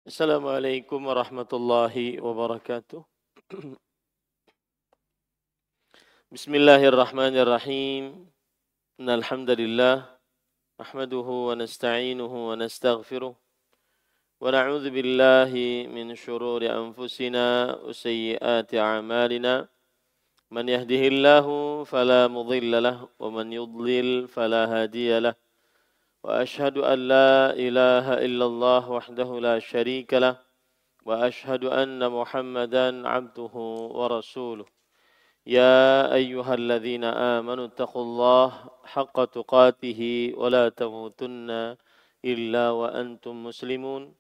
Assalamualaikum warahmatullahi wabarakatuh. Bismillahirrahmanirrahim. Innal hamdalillah nahmaduhu wa nasta'inuhu wa nastaghfiruh wa na'udzu billahi min shururi anfusina wa sayyiati a'malina. Man yahdihillahu fala mudilla lahu wa man yudlil fala hadiya lahu. Wa ashhadu an la ilaha illallah wahdahu la syarika lahu wa ashhadu anna Muhammadan 'abduhu wa rasuluh. يا أيها الذين آمنوا اتقوا الله حق تقاته ولا تموتن إلا وأنتم مسلمون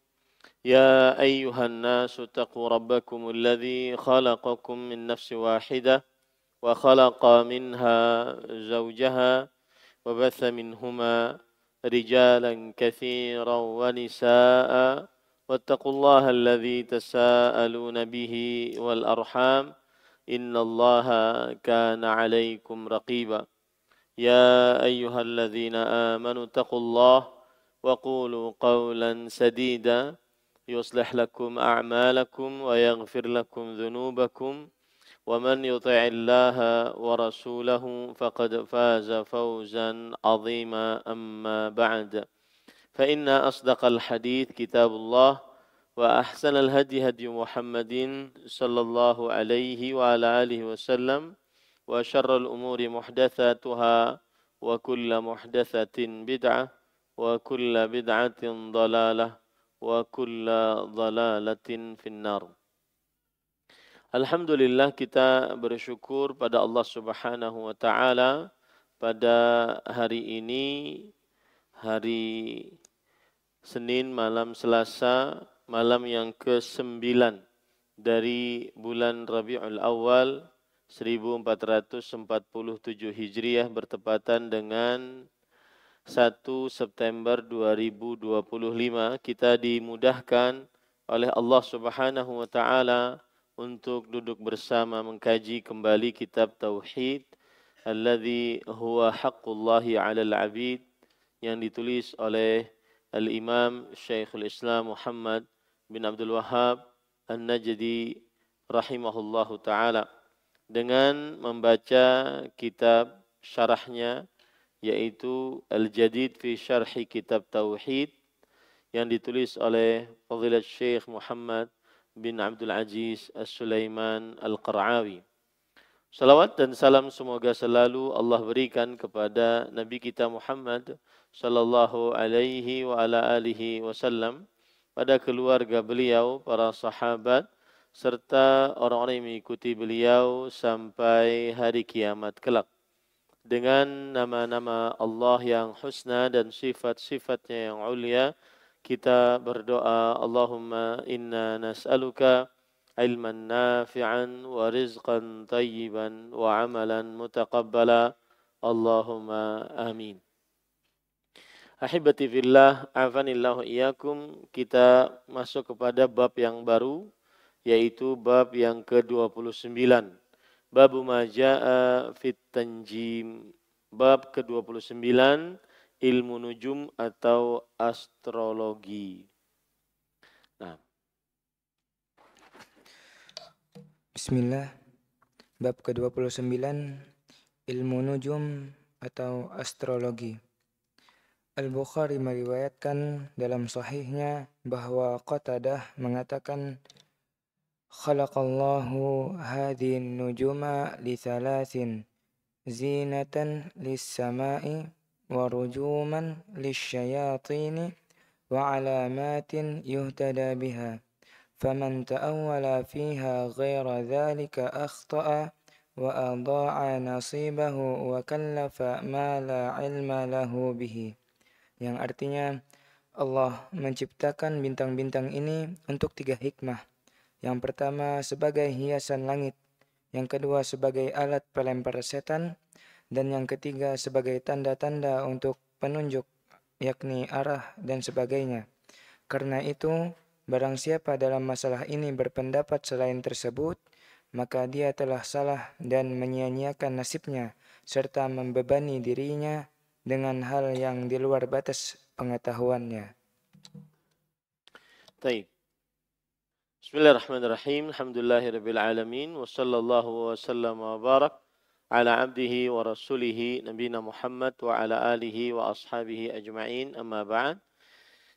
يا أيها الناس اتقوا ربكم الذي خلقكم من نفس واحدة وخلق منها زوجها وبث منهما رجالا كثيرا ونساء واتقوا الله الذي تساءلون به والأرحام إن الله كان عليكم رقيبا يا أيها الذين آمنوا اتقوا الله وقولوا قولا سديدا يصلح لكم أعمالكم ويغفر لكم ذنوبكم ومن يطع الله ورسوله فقد فاز فوزا عظيما أما بعد فإن أصدق الحديث كتاب الله وأحسن الهدي هدي محمد صلى الله عليه وعلى آله وسلم وشر الأمور محدثاتها وكل محدثة بدعة وكل بدعة ضلالة وكل ضلالة في النار. Alhamdulillah, kita bersyukur pada Allah Subhanahu wa taala pada hari ini, hari Senin malam Selasa, malam yang ke-9 dari bulan Rabiul Awal 1447 Hijriah bertepatan dengan 1 September 2025. Kita dimudahkan oleh Allah Subhanahu wa taala untuk duduk bersama mengkaji kembali kitab Tauhid alladzi huwa haqqullahi 'alal 'abid yang ditulis oleh Al-Imam Syekhul Islam Muhammad bin Abdul Wahhab An-Najdi rahimahullahu ta'ala, dengan membaca kitab syarahnya yaitu Al-Jadid fi Syarhi Kitab Tauhid yang ditulis oleh Fadilat Syekh Muhammad bin Abdul Aziz As-Sulaiman Al-Qar'awi. Salawat dan salam semoga selalu Allah berikan kepada Nabi kita Muhammad sallallahu alaihi wa ala alihi wasallam, pada keluarga beliau, para sahabat, serta orang-orang yang mengikuti beliau sampai hari kiamat kelak. Dengan nama-nama Allah yang husna dan sifat-sifatnya yang ulia, kita berdoa, Allahumma inna nas'aluka ilman nafi'an wa rizqan tayyiban wa amalan mutaqabbala. Allahumma amin. Ahibati fillah, afanillahu iyyakum. Kita masuk kepada bab yang baru, yaitu bab yang ke-29. Bab ma jaa fit tanjim. Bab ke-29, ilmu nujum atau astrologi. Nah. Bismillah. Bab ke-29, ilmu nujum atau astrologi. Al-Bukhari meriwayatkan dalam sahihnya bahwa Qatadah mengatakan, khalaqallahu hadhin nujuma li thalathin, zinatan lis-sama'i wa rujuman lisyayatini wa alamatin yuhtada biha. فمن تأول فيها غير ذلك أخطأ وأضاع نصيبه وكلف ما لا علم له به. Yang artinya, Allah menciptakan bintang-bintang ini untuk 3 hikmah. Yang pertama sebagai hiasan langit, yang kedua sebagai alat pelempar setan, dan yang ketiga sebagai tanda-tanda untuk penunjuk, yakni arah dan sebagainya. Karena itu, barang siapa dalam masalah ini berpendapat selain tersebut, maka dia telah salah dan menyia-nyiakan nasibnya, serta membebani dirinya dengan hal yang di luar batas pengetahuannya. Baik. Bismillahirrahmanirrahim. Alhamdulillahirabbil alamin wa sallallahu wa sallam wa barak ala abdihi wa rasulihi nabiyina Muhammad wa ala alihi wa ashabihi ajma'in. Amma ba'd.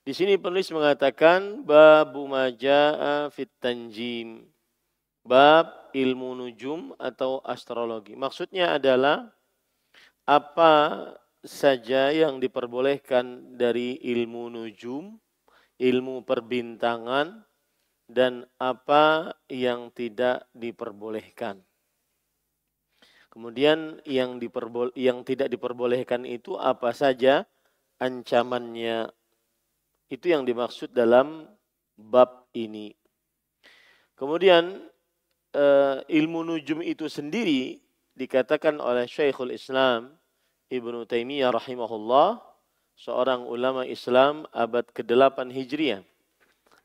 Di sini penulis mengatakan babu ma jaa fit tanjim. Bab ilmu nujum atau astrologi. Maksudnya adalah apa saja yang diperbolehkan dari ilmu nujum, ilmu perbintangan, dan apa yang tidak diperbolehkan. Kemudian yang tidak diperbolehkan itu apa saja ancamannya. Itu yang dimaksud dalam bab ini. Kemudian ilmu nujum itu sendiri dikatakan oleh Syekhul Islam Ibnu Taimiyah rahimahullah, seorang ulama Islam abad ke-8 Hijriah.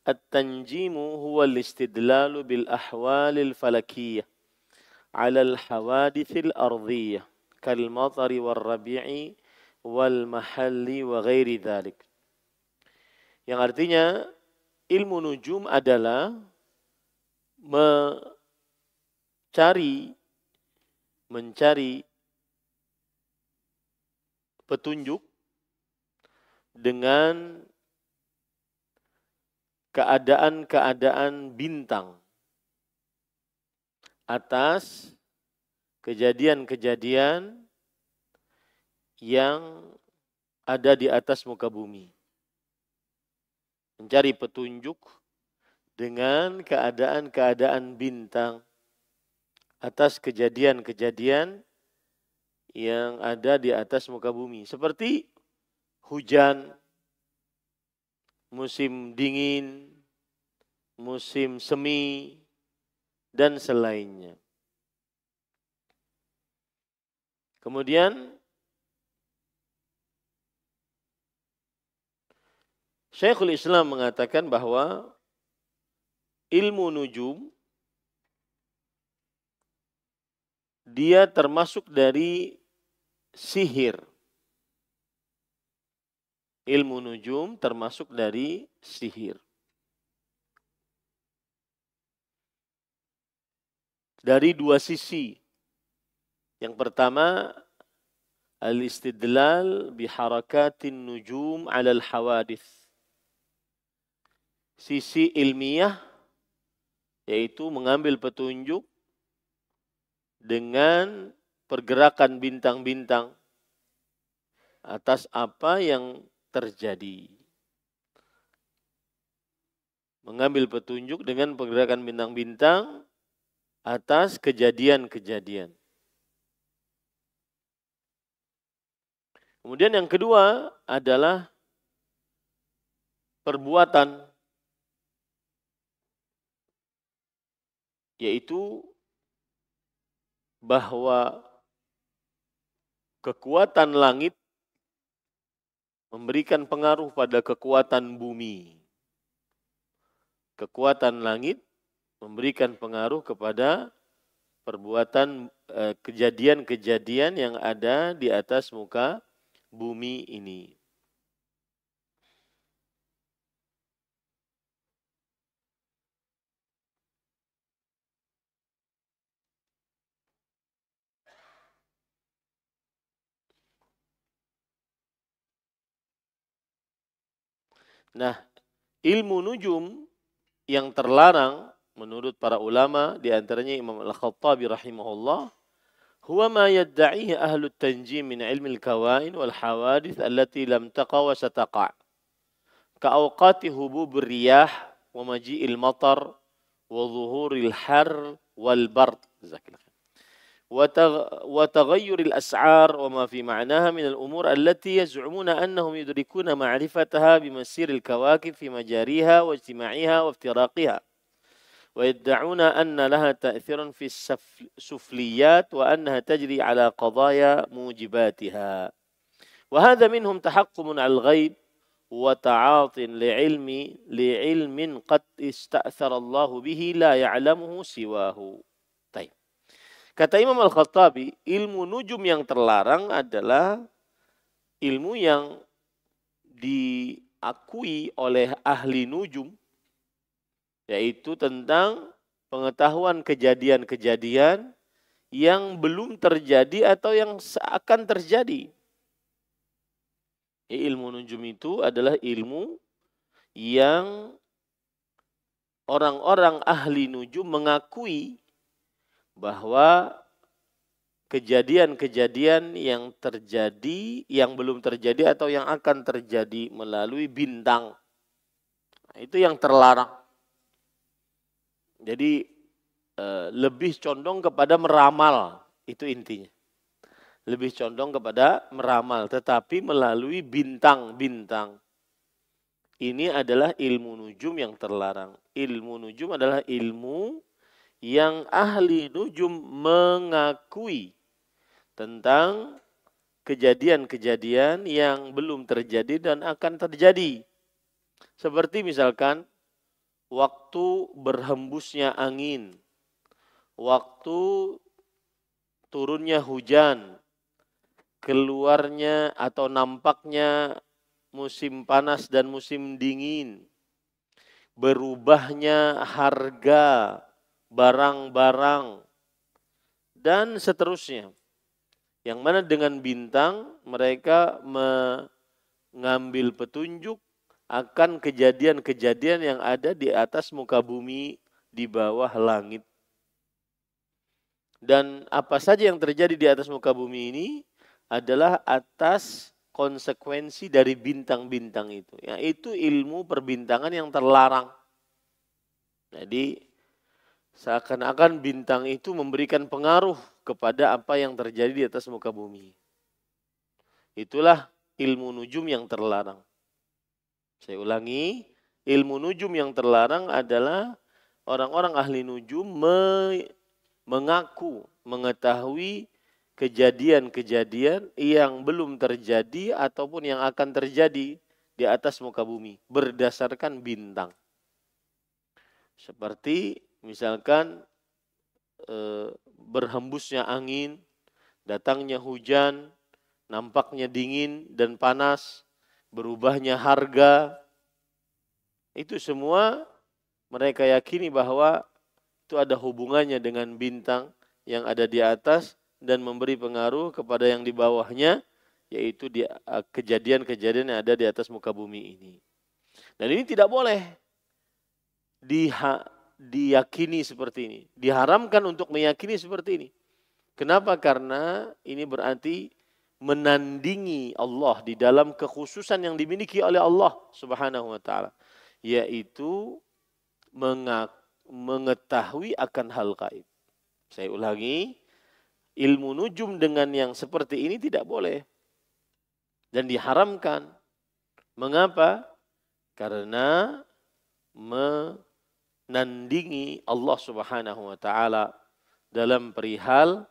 At-tanjimu huwa al-istidlalu bil ahwalil falakiyah ala al-hawadithil ardhiyah kal matari wal rabi'i wal mahalli wa ghairi dhalik. Yang artinya ilmu nujum adalah mencari petunjuk dengan keadaan-keadaan bintang atas kejadian-kejadian yang ada di atas muka bumi. Mencari petunjuk dengan keadaan-keadaan bintang atas kejadian-kejadian yang ada di atas muka bumi. Seperti hujan, musim dingin, musim semi, dan selainnya. Kemudian Syekhul Islam mengatakan bahwa ilmu nujum dia termasuk dari sihir. Ilmu nujum termasuk dari sihir. Dari dua sisi. Yang pertama, al-istidlal biharakatin nujum 'ala al-hawadith. Sisi ilmiah, yaitu mengambil petunjuk dengan pergerakan bintang-bintang atas apa yang terjadi. Mengambil petunjuk dengan pergerakan bintang-bintang atas kejadian-kejadian. Kemudian yang kedua adalah perbuatan, yaitu bahwa kekuatan langit memberikan pengaruh pada kekuatan bumi. Kekuatan langit memberikan pengaruh kepada perbuatan kejadian-kejadian yang ada di atas muka bumi ini. Nah, ilmu nujum yang terlarang menurut para ulama, di antaranya Imam Al-Khattabi rahimahullah, huwa ma yadda'ihi ahlu tanjim min ilmi al-kawain wal hawadith allati lam taqa wa sataqa' ka awqati hubub riyah wa maji'il matar wa zuhuril har wal bard وتغير الأسعار وما في معناها من الأمور التي يزعمون أنهم يدركون معرفتها بمسير الكواكب في مجاريها واجتماعها وافتراقها ويدعون أن لها تأثيرا في السفليات وأنها تجري على قضايا موجباتها وهذا منهم تحكم على الغيب وتعاط لعلم قد استأثر الله به لا يعلمه سواه. Kata Imam Al-Khattabi, ilmu nujum yang terlarang adalah ilmu yang diakui oleh ahli nujum, yaitu tentang pengetahuan kejadian-kejadian yang belum terjadi atau yang akan terjadi. Ilmu nujum itu adalah ilmu yang orang-orang ahli nujum mengakui bahwa kejadian-kejadian yang terjadi, yang belum terjadi atau yang akan terjadi melalui bintang. Nah, itu yang terlarang. Jadi lebih condong kepada meramal, itu intinya. Lebih condong kepada meramal, tetapi melalui bintang-bintang. Ini adalah ilmu nujum yang terlarang. Ilmu nujum adalah ilmu yang ahli nujum mengakui tentang kejadian-kejadian yang belum terjadi dan akan terjadi. Seperti misalkan waktu berhembusnya angin, waktu turunnya hujan, keluarnya atau nampaknya musim panas dan musim dingin, berubahnya harga barang-barang, dan seterusnya. Yang mana dengan bintang mereka mengambil petunjuk akan kejadian-kejadian yang ada di atas muka bumi, di bawah langit. Dan apa saja yang terjadi di atas muka bumi ini adalah atas konsekuensi dari bintang-bintang itu. Yaitu ilmu perbintangan yang terlarang. Jadi seakan-akan bintang itu memberikan pengaruh kepada apa yang terjadi di atas muka bumi. Itulah ilmu nujum yang terlarang. Saya ulangi, ilmu nujum yang terlarang adalah orang-orang ahli nujum mengaku mengetahui kejadian-kejadian yang belum terjadi ataupun yang akan terjadi di atas muka bumi berdasarkan bintang. Seperti misalkan berhembusnya angin, datangnya hujan, nampaknya dingin dan panas, berubahnya harga, itu semua mereka yakini bahwa itu ada hubungannya dengan bintang yang ada di atas dan memberi pengaruh kepada yang di bawahnya, yaitu di kejadian-kejadian yang ada di atas muka bumi ini. Dan ini tidak boleh diyakini seperti ini. Diharamkan untuk meyakini seperti ini. Kenapa? Karena ini berarti menandingi Allah di dalam kekhususan yang dimiliki oleh Allah Subhanahu wa taala, yaitu mengetahui akan hal gaib. Saya ulangi, ilmu nujum dengan yang seperti ini tidak boleh dan diharamkan. Mengapa? Karena menandingi Allah Subhanahu wa taala dalam perihal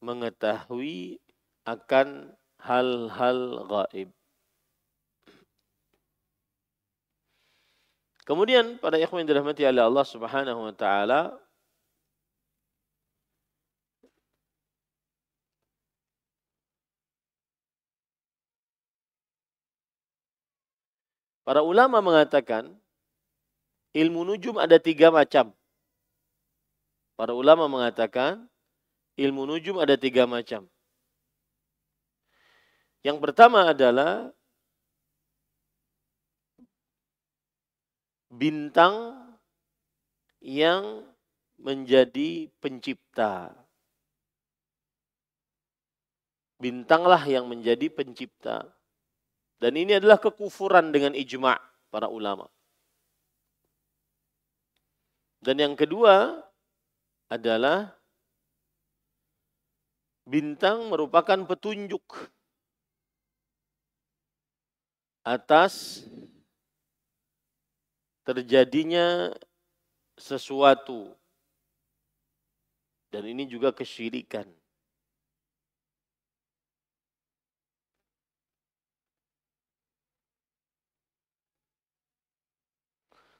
mengetahui akan hal-hal gaib. Kemudian pada ikhwan yang dirahmati oleh Allah Subhanahu wa taala, para ulama mengatakan ilmu nujum ada 3 macam. Para ulama mengatakan ilmu nujum ada 3 macam. Yang pertama adalah bintang yang menjadi pencipta. Bintanglah yang menjadi pencipta. Dan ini adalah kekufuran dengan ijma' para ulama. Dan yang kedua adalah bintang merupakan petunjuk atas terjadinya sesuatu. Dan ini juga kesyirikan.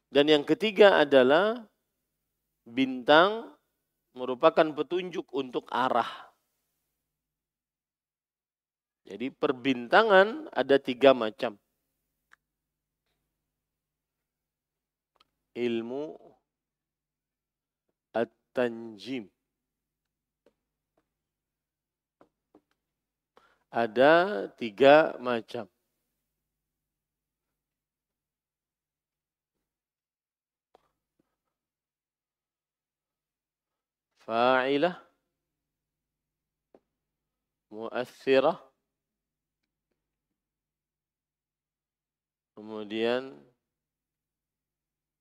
Dan yang ketiga adalah bintang merupakan petunjuk untuk arah. Jadi perbintangan ada 3 macam. ilmu at-tanjim. Ada 3 macam. Fa'ilah, mu'athirah, kemudian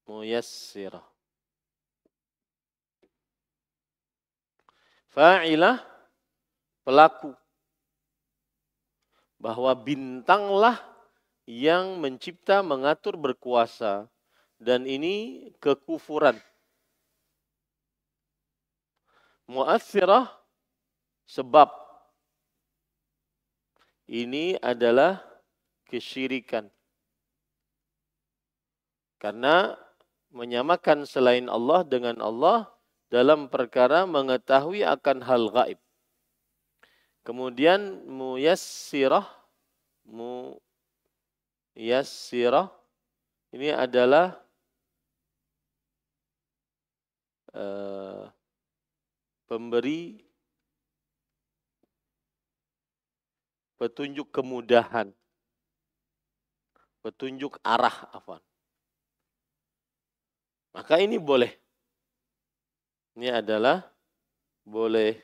muyassirah. Fa'ilah, pelaku. Bahwa bintanglah yang mencipta, mengatur, berkuasa. Dan ini kekufuran. Mu'athirah, sebab. Ini adalah kesyirikan. Karena menyamakan selain Allah dengan Allah dalam perkara mengetahui akan hal gaib. Kemudian muyassirah ini adalah pemberi petunjuk kemudahan, petunjuk arah apa. Maka ini boleh. Ini adalah boleh.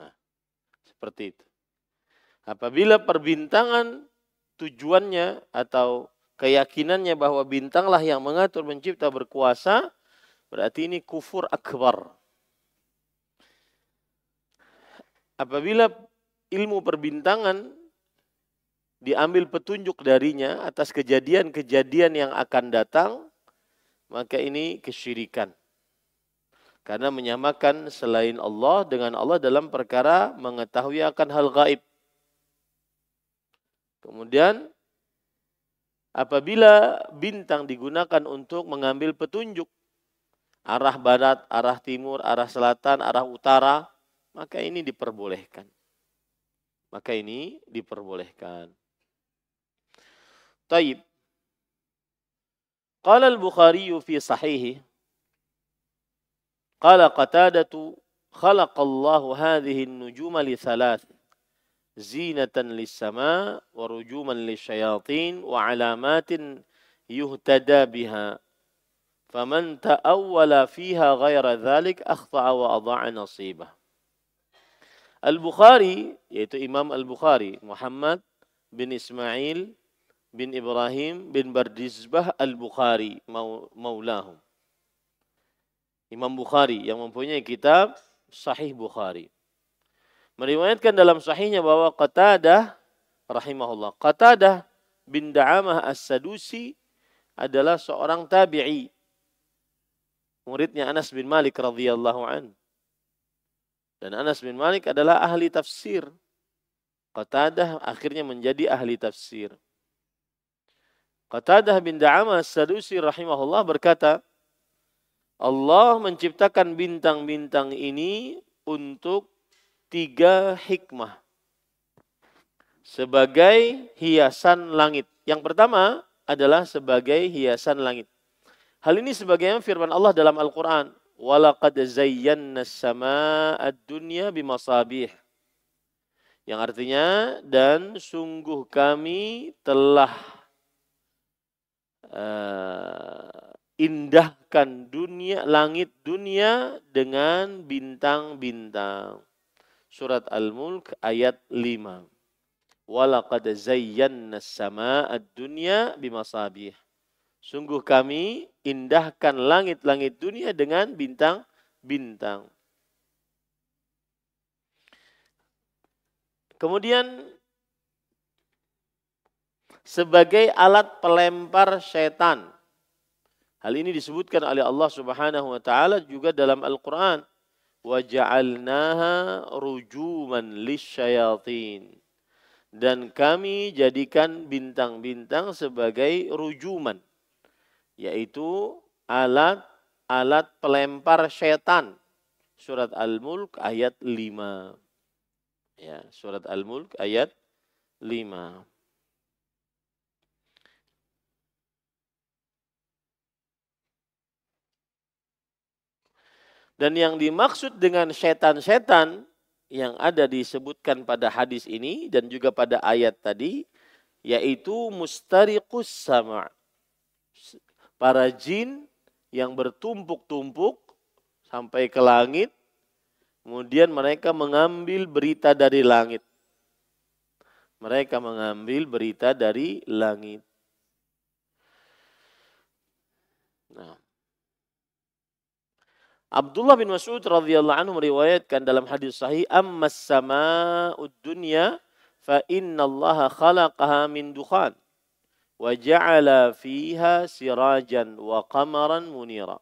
Nah, seperti itu. Apabila perbintangan tujuannya atau keyakinannya bahwa bintanglah yang mengatur, mencipta, berkuasa, berarti ini kufur akbar. Apabila ilmu perbintangan diambil petunjuk darinya atas kejadian-kejadian yang akan datang, maka ini kesyirikan. Karena menyamakan selain Allah dengan Allah dalam perkara mengetahui akan hal gaib. Kemudian apabila bintang digunakan untuk mengambil petunjuk arah barat, arah timur, arah selatan, arah utara, maka ini diperbolehkan. Maka ini diperbolehkan. Taib. Qala al-Bukhari fi sahihi. Qala Qatadatu khalaqallahu hadhihi an-nujuma li thalath. Zinatan lis-sama wa rujuman lisyayatin wa alamatin yuhtada biha. Faman ta'awwala fiha ghaira dhalik akhta'a wa adha'a nasibah. Al-Bukhari, yaitu Imam Al-Bukhari, Muhammad bin Ismail bin Ibrahim bin Bardizbah Al-Bukhari, maulahum. Imam Bukhari yang mempunyai kitab Sahih Bukhari. Meriwayatkan dalam sahihnya bahwa Qatadah rahimahullah, Qatadah bin Da'amah As-Sadusi adalah seorang tabi'i, muridnya Anas bin Malik radhiyallahu an. Dan Anas bin Malik adalah ahli tafsir. Qatadah akhirnya menjadi ahli tafsir. Qatadah bin Da'amah As-Sadusi rahimahullah berkata, Allah menciptakan bintang-bintang ini untuk 3 hikmah sebagai hiasan langit. Yang pertama adalah sebagai hiasan langit. Hal ini sebagaimana firman Allah dalam Al-Quran. وَلَقَدْ زَيَّنَّا السَّمَاءَ الدُّنْيَا بِمَصَابِيحِ. Yang artinya, dan sungguh kami telah indahkan dunia, langit dunia dengan bintang-bintang. Surat Al-Mulk ayat 5. وَلَقَدْ زَيَّنَّا السَّمَاءَ الدُّنْيَا بِمَصَابِيحِ. Sungguh kami indahkan langit-langit dunia dengan bintang-bintang. Kemudian sebagai alat pelempar setan. Hal ini disebutkan oleh Allah Subhanahu wa taala juga dalam Al-Qur'an. وَجَعَلْنَاهَا رُجُومًا لِلشَّيَاطِينِ. Dan kami jadikan bintang-bintang sebagai rujuman, yaitu alat pelempar setan. Surat Al-Mulk ayat 5. Ya, surat Al-Mulk ayat 5. Dan yang dimaksud dengan setan-setan yang ada disebutkan pada hadis ini dan juga pada ayat tadi, yaitu mustariqus sama'. Para jin yang bertumpuk-tumpuk sampai ke langit, kemudian mereka mengambil berita dari langit. Mereka mengambil berita dari langit. Nah, Abdullah bin Mas'ud radhiyallahu anhu meriwayatkan dalam hadis sahih, "Ammas sama'ud dunya fa innallaha khalaqaha min dukhan wa ja'ala fiha sirajan wa qamaran munira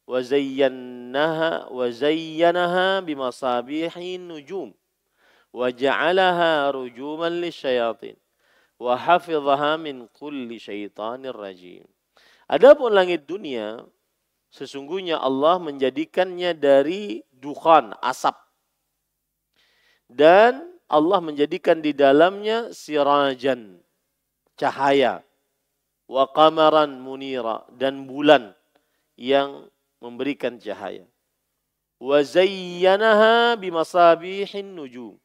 wa zayyanaha bimasabihin nujum wa ja'alaha rujuman lisyayatin wa hafidhaha min kulli syaitanir rajim." Adapun langit dunia, sesungguhnya Allah menjadikannya dari dukhan, asap. Dan Allah menjadikan di dalamnya sirajan, cahaya. Wa qamaran munira, dan bulan yang memberikan cahaya. Wa zayyanaha bimasabihin nujum.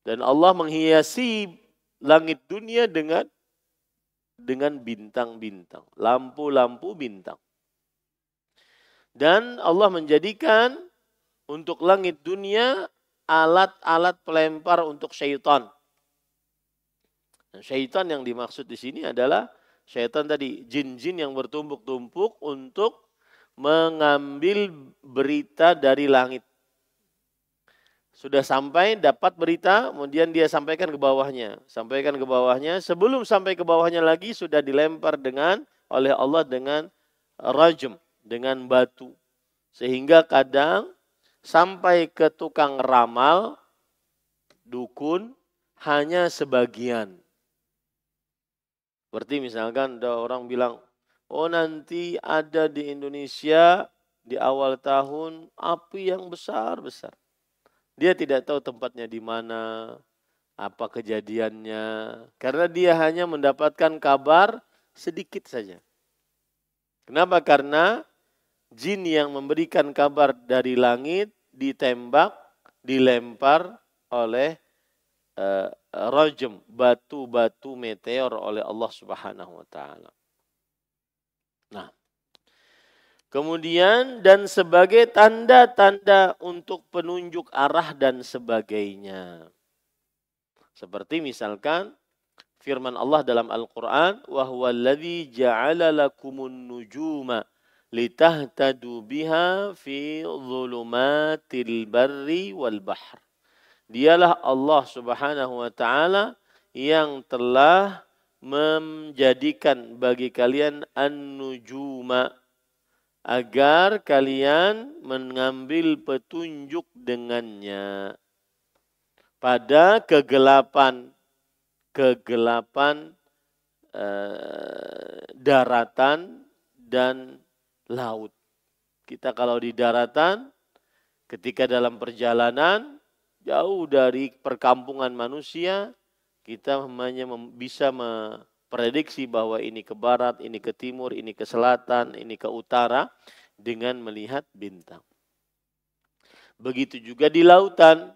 Dan Allah menghiasi langit dunia dengan bintang-bintang, lampu-lampu bintang. Dan Allah menjadikan untuk langit dunia alat-alat pelempar untuk syaitan. Dan syaitan yang dimaksud di sini adalah syaitan tadi, jin-jin yang bertumpuk-tumpuk untuk mengambil berita dari langit. Sudah sampai dapat berita, kemudian dia sampaikan ke bawahnya. Sampaikan ke bawahnya, sebelum sampai ke bawahnya lagi sudah dilempar oleh Allah dengan rajm, dengan batu. Sehingga kadang sampai ke tukang ramal, dukun, hanya sebagian. Seperti misalkan ada orang bilang, oh nanti ada di Indonesia di awal tahun api yang besar-besar. Dia tidak tahu tempatnya di mana, apa kejadiannya. Karena dia hanya mendapatkan kabar sedikit saja. Kenapa? Karena jin yang memberikan kabar dari langit ditembak, dilempar oleh rajm, batu-batu meteor oleh Allah Subhanahu wa taala. Nah, kemudian dan sebagai tanda-tanda untuk penunjuk arah dan sebagainya. Seperti misalkan firman Allah dalam Al-Qur'an, wa huwallazi ja'ala lakumun nujuma litahtadu biha fi dhulumatil barri wal bahr. Dialah Allah Subhanahu wa taala yang telah menjadikan bagi kalian an-nujuma agar kalian mengambil petunjuk dengannya pada kegelapan daratan dan laut. Kita kalau di daratan, ketika dalam perjalanan jauh dari perkampungan manusia, kita hanya bisa memprediksi bahwa ini ke barat, ini ke timur, ini ke selatan, ini ke utara dengan melihat bintang. Begitu juga di lautan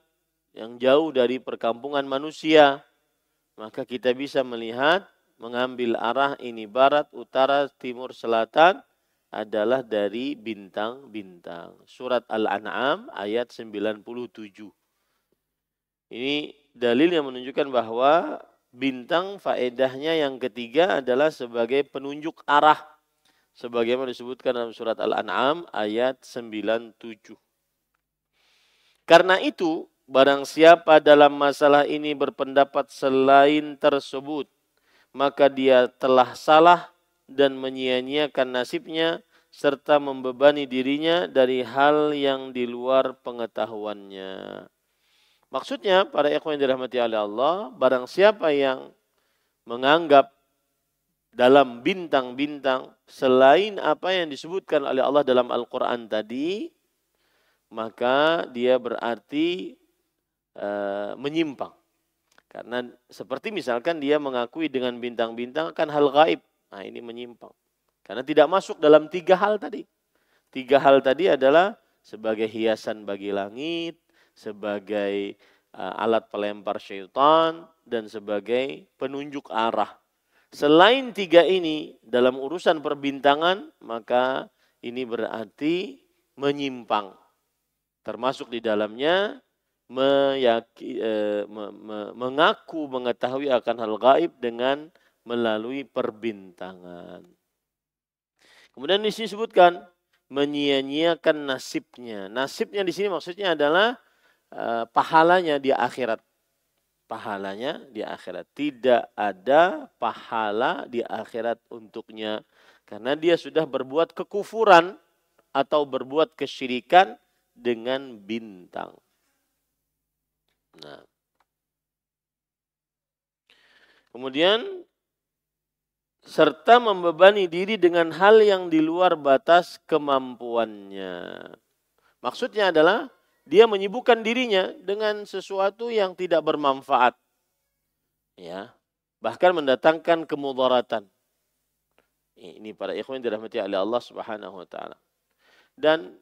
yang jauh dari perkampungan manusia, maka kita bisa melihat, mengambil arah ini barat, utara, timur, selatan adalah dari bintang-bintang. Surat Al-An'am ayat 97. Ini dalil yang menunjukkan bahwa bintang faedahnya yang ketiga adalah sebagai penunjuk arah. Sebagaimana disebutkan dalam surat Al-An'am ayat 97. Karena itu, barang siapa dalam masalah ini berpendapat selain tersebut, maka dia telah salah dan menyia-nyiakan nasibnya serta membebani dirinya dari hal yang di luar pengetahuannya. Maksudnya, para ikhwan yang dirahmati oleh Allah, barang siapa yang menganggap dalam bintang-bintang selain apa yang disebutkan oleh Allah dalam Al-Quran tadi, maka dia berarti menyimpang. Karena seperti misalkan dia mengakui dengan bintang-bintang akan hal gaib. Nah, ini menyimpang. Karena tidak masuk dalam 3 hal tadi. 3 hal tadi adalah sebagai hiasan bagi langit, sebagai alat pelempar syaitan, dan sebagai penunjuk arah. Selain tiga ini dalam urusan perbintangan, maka ini berarti menyimpang. Termasuk di dalamnya mengaku mengetahui akan hal gaib dengan melalui perbintangan. Kemudian disebutkan menyia-nyiakan nasibnya. Nasibnya di sini maksudnya adalah pahalanya di akhirat. Pahalanya di akhirat. Tidak ada pahala di akhirat untuknya. Karena dia sudah berbuat kekufuran atau berbuat kesyirikan dengan bintang. Nah. Kemudian serta membebani diri dengan hal yang di luar batas kemampuannya. Maksudnya adalah dia menyibukkan dirinya dengan sesuatu yang tidak bermanfaat. Ya, bahkan mendatangkan kemudaratan. Ini para ikhwan dirahmati oleh Allah Subhanahu wa taala. Dan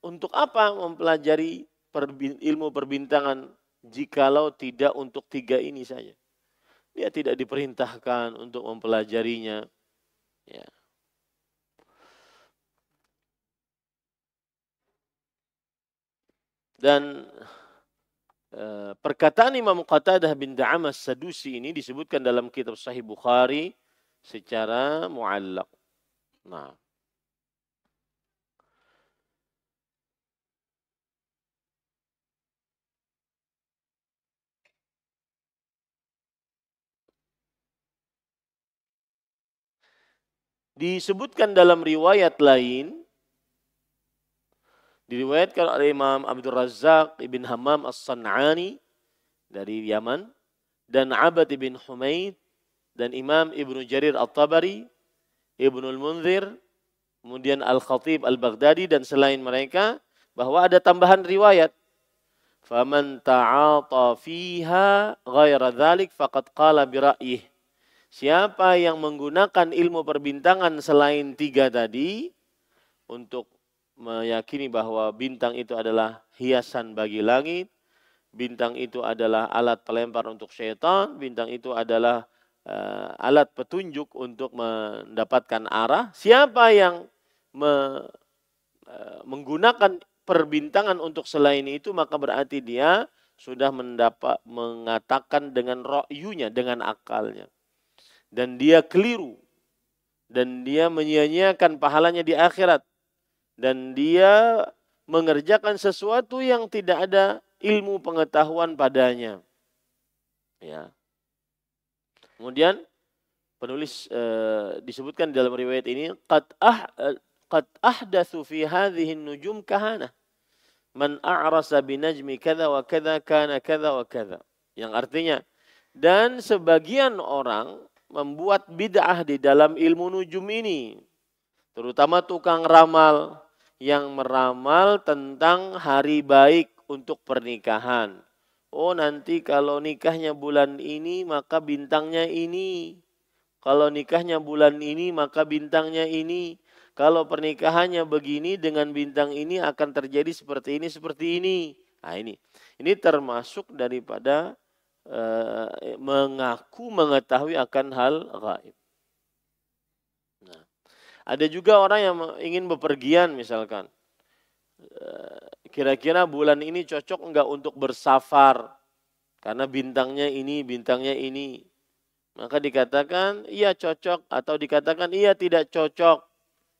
untuk apa mempelajari ilmu perbintangan jikalau tidak untuk tiga ini saja? Dia tidak diperintahkan untuk mempelajarinya. Ya. Dan perkataan Imam Qatadah bin Da'am as-Sadusi ini disebutkan dalam kitab Sahih Bukhari secara mu'allaq. Nah. Disebutkan dalam riwayat lain, diriwayatkan oleh Imam Abdul Razzaq ibn Hammam as-San'ani dari Yaman, dan Abad ibn Humaid, dan Imam Ibnu Jarir al-Tabari, Ibnu al-Munzir, kemudian Al-Khatib al-Baghdadi, dan selain mereka, bahwa ada tambahan riwayat. Faman ta'ata fiha ghaira dzalik faqad qala bi ra'yih. Siapa yang menggunakan ilmu perbintangan selain tiga tadi untuk meyakini bahwa bintang itu adalah hiasan bagi langit, bintang itu adalah alat pelempar untuk syaitan, bintang itu adalah alat petunjuk untuk mendapatkan arah. Siapa yang menggunakan perbintangan untuk selain itu, maka berarti dia sudah mengatakan dengan ra'yunya, dengan akalnya. Dan dia keliru. Dan dia menyia-nyiakan pahalanya di akhirat. Dan dia mengerjakan sesuatu yang tidak ada ilmu pengetahuan padanya. Ya. Kemudian penulis disebutkan dalam riwayat ini, qad ahdatsu fi hadhihi an-nujum kahana. Man a'rasa binajmi kadza wa kadza kana kadza wa kadza. Yang artinya, dan sebagian orang membuat bid'ah di dalam ilmu nujum ini. Terutama tukang ramal yang meramal tentang hari baik untuk pernikahan. Oh, nanti kalau nikahnya bulan ini maka bintangnya ini. Kalau nikahnya bulan ini maka bintangnya ini. Kalau pernikahannya begini dengan bintang ini akan terjadi seperti ini, seperti ini. Nah, ini termasuk daripada mengaku mengetahui akan hal gaib. Nah, ada juga orang yang ingin bepergian misalkan. Kira-kira bulan ini cocok enggak untuk bersafar? Karena bintangnya ini, bintangnya ini. Maka dikatakan iya cocok atau dikatakan iya tidak cocok.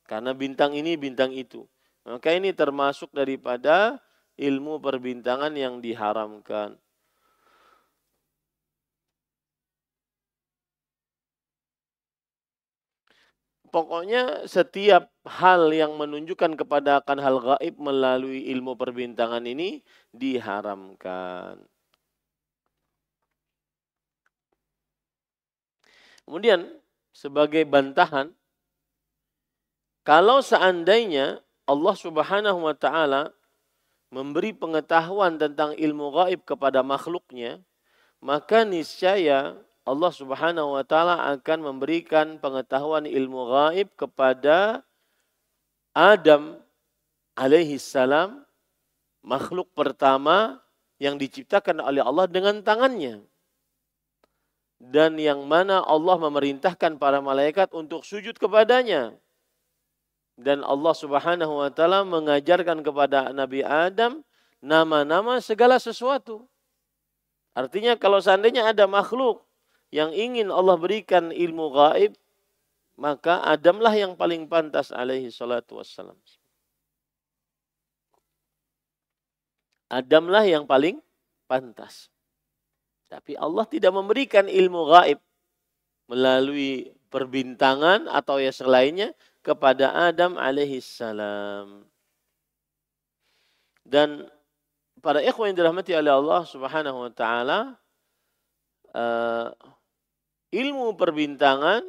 Karena bintang ini, bintang itu. Maka ini termasuk daripada ilmu perbintangan yang diharamkan. Pokoknya setiap hal yang menunjukkan kepada akan hal gaib melalui ilmu perbintangan ini diharamkan. Kemudian sebagai bantahan, kalau seandainya Allah Subhanahu wa taala memberi pengetahuan tentang ilmu gaib kepada makhluknya, maka niscaya Allah Subhanahu wa taala akan memberikan pengetahuan ilmu gaib kepada Adam alaihi salam makhluk pertama yang diciptakan oleh Allah dengan tangannya. Dan yang mana Allah memerintahkan para malaikat untuk sujud kepadanya. Dan Allah Subhanahu wa taala mengajarkan kepada Nabi Adam nama-nama segala sesuatu. Artinya kalau seandainya ada makhluk yang ingin Allah berikan ilmu gaib, maka Adamlah yang paling pantas alaihi salatu wassalam. Adamlah yang paling pantas. Tapi Allah tidak memberikan ilmu gaib melalui perbintangan atau yang selainnya kepada Adam alaihi salam. Dan para ikhwan yang dirahmati oleh Allah Subhanahu wa taala, ilmu perbintangan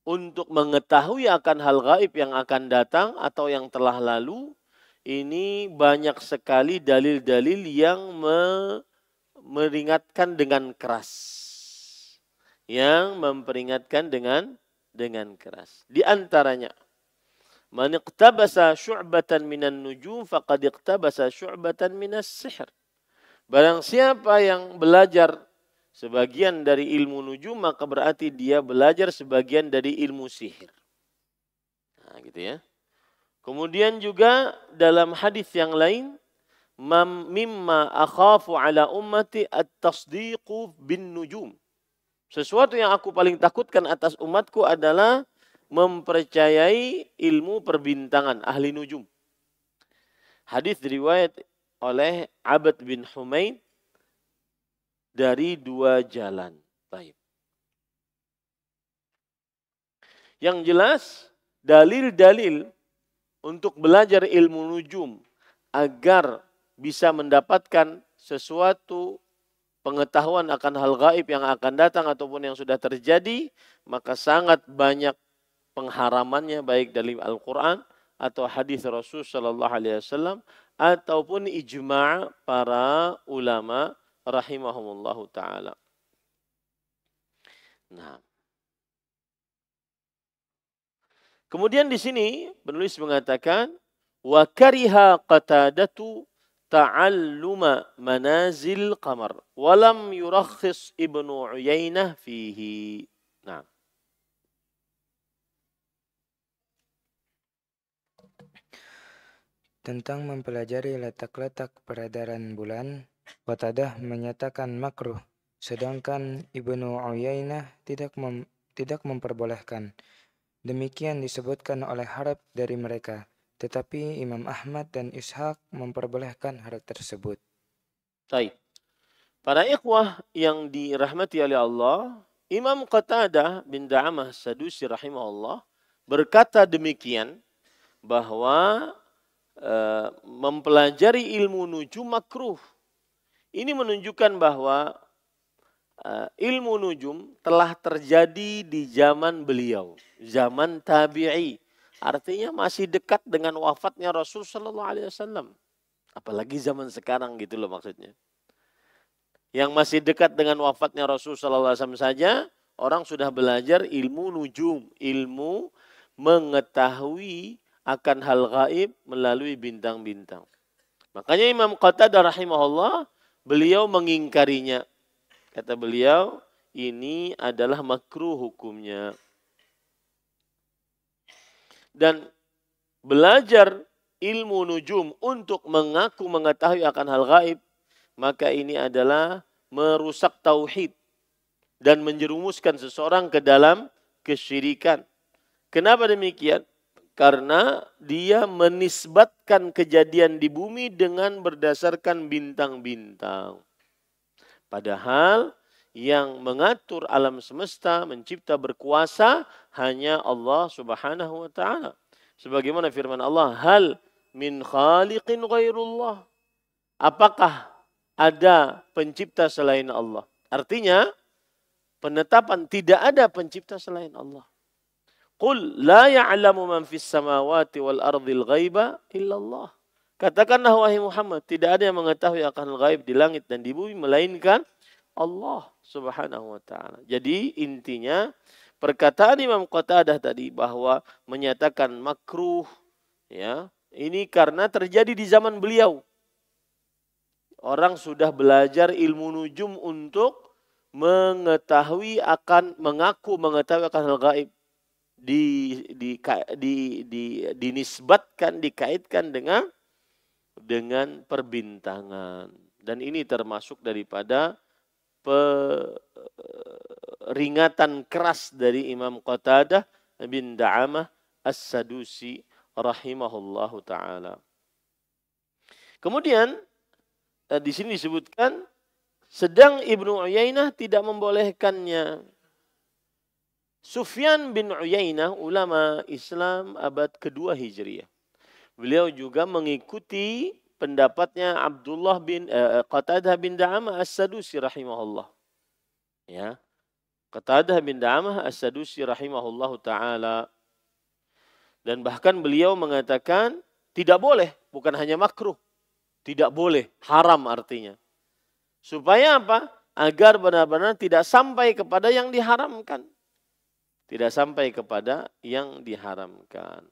untuk mengetahui akan hal gaib yang akan datang atau yang telah lalu, ini banyak sekali dalil-dalil yang memperingatkan dengan keras. Yang memperingatkan dengan keras. Di antaranya, man iqtabasa syu'batan minan nujum faqad iqtabasa syu'batan minas sihr. Barang siapa yang belajar sebagian dari ilmu nujum, maka berarti dia belajar sebagian dari ilmu sihir. Nah, gitu ya. Kemudian juga dalam hadis yang lain, mimma akhafu ala ummati at-tasdiqu bin nujum. Sesuatu yang aku paling takutkan atas umatku adalah mempercayai ilmu perbintangan, ahli nujum. Hadis diriwayat oleh Abd bin Humaid dari dua jalan. Baik. Yang jelas, dalil-dalil untuk belajar ilmu nujum agar bisa mendapatkan sesuatu pengetahuan akan hal gaib yang akan datang ataupun yang sudah terjadi, maka sangat banyak pengharamannya baik dari Al-Quran atau hadis Rasul Sallallahu Alaihi Wasallam ataupun ijma' para ulama rahimahumullahu taala. Nah, kemudian di sini penulis mengatakan wa kariha Qatadatu ta'alluma manazil qamar walam yurakhis Ibnu Uyainah fihi. Nah, tentang mempelajari letak-letak peredaran bulan, Qatadah menyatakan makruh, sedangkan Ibnu Uyainah tidak memperbolehkan. Demikian disebutkan oleh Harb dari mereka. Tetapi Imam Ahmad dan Ishaq memperbolehkan hal tersebut. baik. Para ikhwah yang dirahmati oleh Allah, Imam Qatadah bin Da'amah Sadusi rahimahullah berkata demikian, bahwa mempelajari ilmu nujum makruh. Ini menunjukkan bahwa ilmu nujum telah terjadi di zaman beliau, zaman tabi'i. Artinya masih dekat dengan wafatnya Rasul Sallallahu Alaihi Wasallam. Apalagi zaman sekarang gitu loh maksudnya. Yang masih dekat dengan wafatnya Rasul Sallallahu Alaihi Wasallam saja, orang sudah belajar ilmu nujum, ilmu mengetahui akan hal gaib melalui bintang-bintang. Makanya Imam Qatadah rahimahullah, beliau mengingkarinya. Kata beliau, ini adalah makruh hukumnya. Dan belajar ilmu nujum untuk mengaku mengetahui akan hal gaib, maka ini adalah merusak tauhid dan menjerumuskan seseorang ke dalam kesyirikan. Kenapa demikian? Karena dia menisbatkan kejadian di bumi dengan berdasarkan bintang-bintang. Padahal yang mengatur alam semesta, mencipta, berkuasa hanya Allah Subhanahu wa taala. Sebagaimana firman Allah, hal min khaliqin ghairullah. Apakah ada pencipta selain Allah? Artinya penetapan tidak ada pencipta selain Allah. Qul la ya'lamu man fis samawati wal ardil ghaiba illallah. Katakanlah wahai Muhammad, tidak ada yang mengetahui akan gaib di langit dan di bumi melainkan Allah Subhanahu wa taala. Jadi intinya perkataan Imam Qatadah tadi bahwa menyatakan makruh ya Ini karena terjadi di zaman beliau. Orang sudah belajar ilmu nujum untuk mengaku mengetahui akan hal gaib. Dinisbatkan, dikaitkan dengan perbintangan. Dan ini termasuk daripada peringatan keras dari Imam Qatadah bin Da'amah As-Sadusi rahimahullahu ta'ala. Kemudian di sini disebutkan sedang Ibnu Uyainah tidak membolehkannya. Sufyan bin Uyainah, ulama Islam abad kedua Hijriah. Beliau juga mengikuti pendapatnya Abdullah bin Qatadah bin Da'amah As-Sadusi rahimahullah. Ya. Qatadah bin Da'amah As-Sadusi rahimahullahu ta'ala. Dan bahkan beliau mengatakan tidak boleh, bukan hanya makruh. Tidak boleh, haram artinya. Supaya apa? Agar benar-benar tidak sampai kepada yang diharamkan. Tidak sampai kepada yang diharamkan.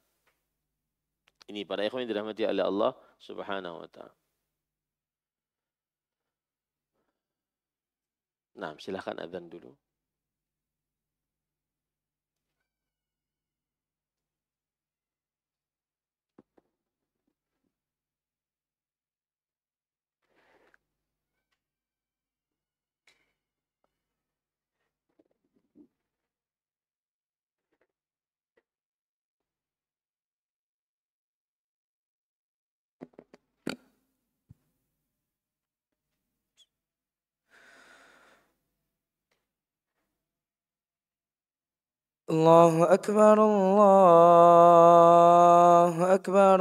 Ini para ikhwan yang dirahmati oleh Allah Subhanahu wa ta'ala. Nah, silakan azan dulu. الله أكبر الله أكبر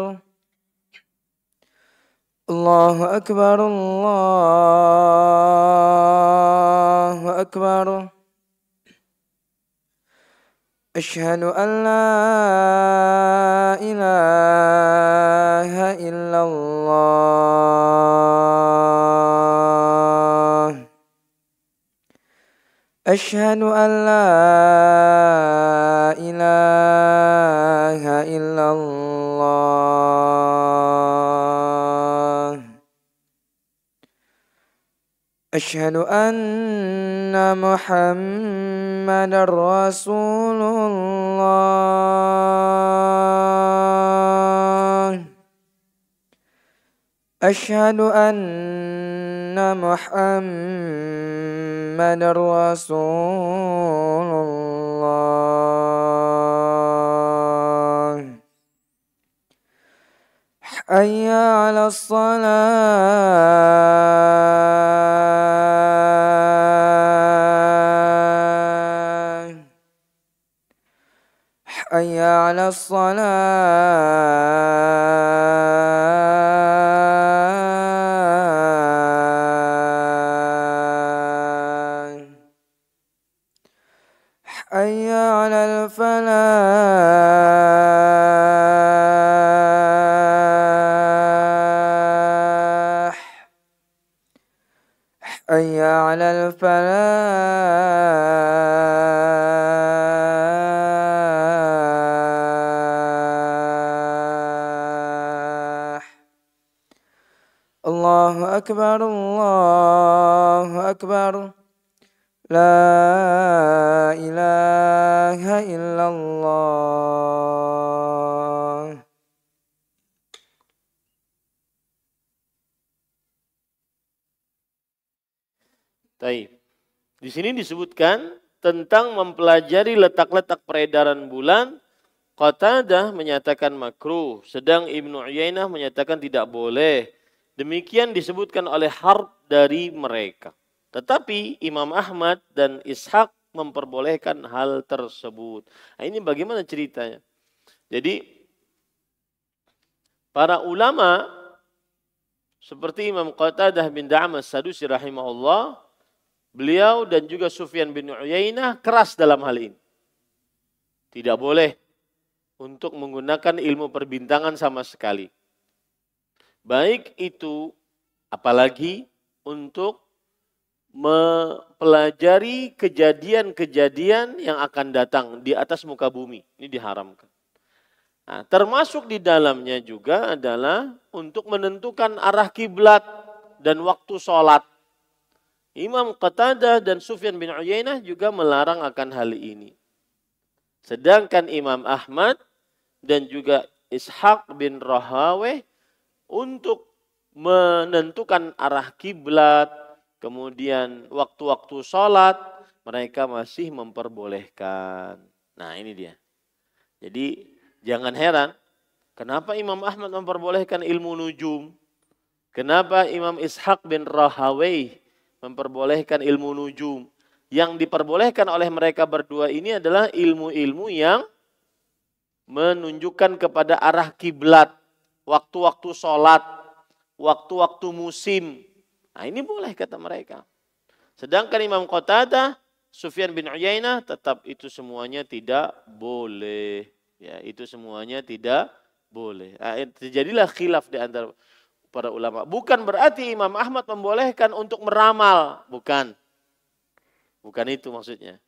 الله أكبر الله أكبر أشهد أن لا إله إلا الله أشهد أن لا إله إلا الله أشهد أن محمدا رسول الله أشهد أن محمدا رسول الله حي على الصلاة حي على الصلاة حي على الفلاح حي على الفلاح الله أكبر الله أكبر لا إله إلا الله Baik. Di sini disebutkan tentang mempelajari letak-letak peredaran bulan. Qatadah menyatakan makruh, sedang Ibnu Uyainah menyatakan tidak boleh. Demikian disebutkan oleh Harb dari mereka. Tetapi Imam Ahmad dan Ishaq memperbolehkan hal tersebut. Nah, ini bagaimana ceritanya? Jadi para ulama seperti Imam Qatadah bin Da'amah As-Sadusi rahimahullah, beliau dan juga Sufyan bin Uyainah keras dalam hal ini. Tidak boleh untuk menggunakan ilmu perbintangan sama sekali. Baik itu apalagi untuk mempelajari kejadian-kejadian yang akan datang di atas muka bumi. Ini diharamkan. Nah, termasuk di dalamnya juga adalah untuk menentukan arah kiblat dan waktu sholat. Imam Qatadah dan Sufyan bin Uyainah juga melarang akan hal ini. Sedangkan Imam Ahmad dan juga Ishaq bin Rahaweh untuk menentukan arah kiblat, kemudian waktu-waktu sholat, mereka masih memperbolehkan. Nah ini dia. Jadi jangan heran, kenapa Imam Ahmad memperbolehkan ilmu nujum? Kenapa Imam Ishaq bin Rahaweh memperbolehkan ilmu nujum? Yang diperbolehkan oleh mereka berdua ini adalah ilmu-ilmu yang menunjukkan kepada arah kiblat, waktu-waktu sholat, waktu-waktu musim. Nah ini boleh kata mereka. Sedangkan Imam Qatadah, Sufyan bin Uyainah tetap itu semuanya tidak boleh. Ya, itu semuanya tidak boleh. Nah, terjadilah khilaf di antara para ulama. Bukan berarti Imam Ahmad membolehkan untuk meramal, bukan. Bukan itu maksudnya.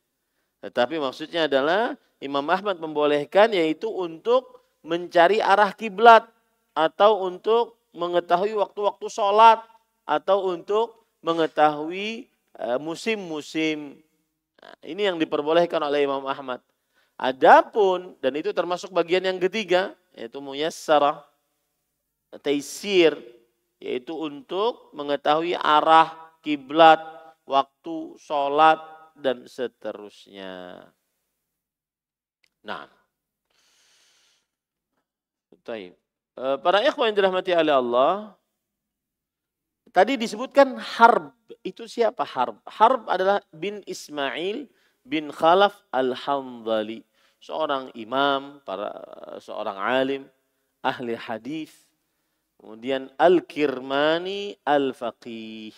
Tetapi maksudnya adalah Imam Ahmad membolehkan yaitu untuk mencari arah kiblat atau untuk mengetahui waktu-waktu sholat atau untuk mengetahui musim-musim. Nah, ini yang diperbolehkan oleh Imam Ahmad. Adapun dan itu termasuk bagian yang ketiga yaitu muyassarah, taisir, yaitu untuk mengetahui arah kiblat, waktu sholat dan seterusnya. Nah, baik. Para ikhwan yang dirahmati oleh Allah, tadi disebutkan Harb. Itu siapa Harb? Harb adalah bin Ismail bin Khalaf al-Hamdali. Seorang imam, seorang alim, ahli hadis. Kemudian Al-Kirmani al-Faqih.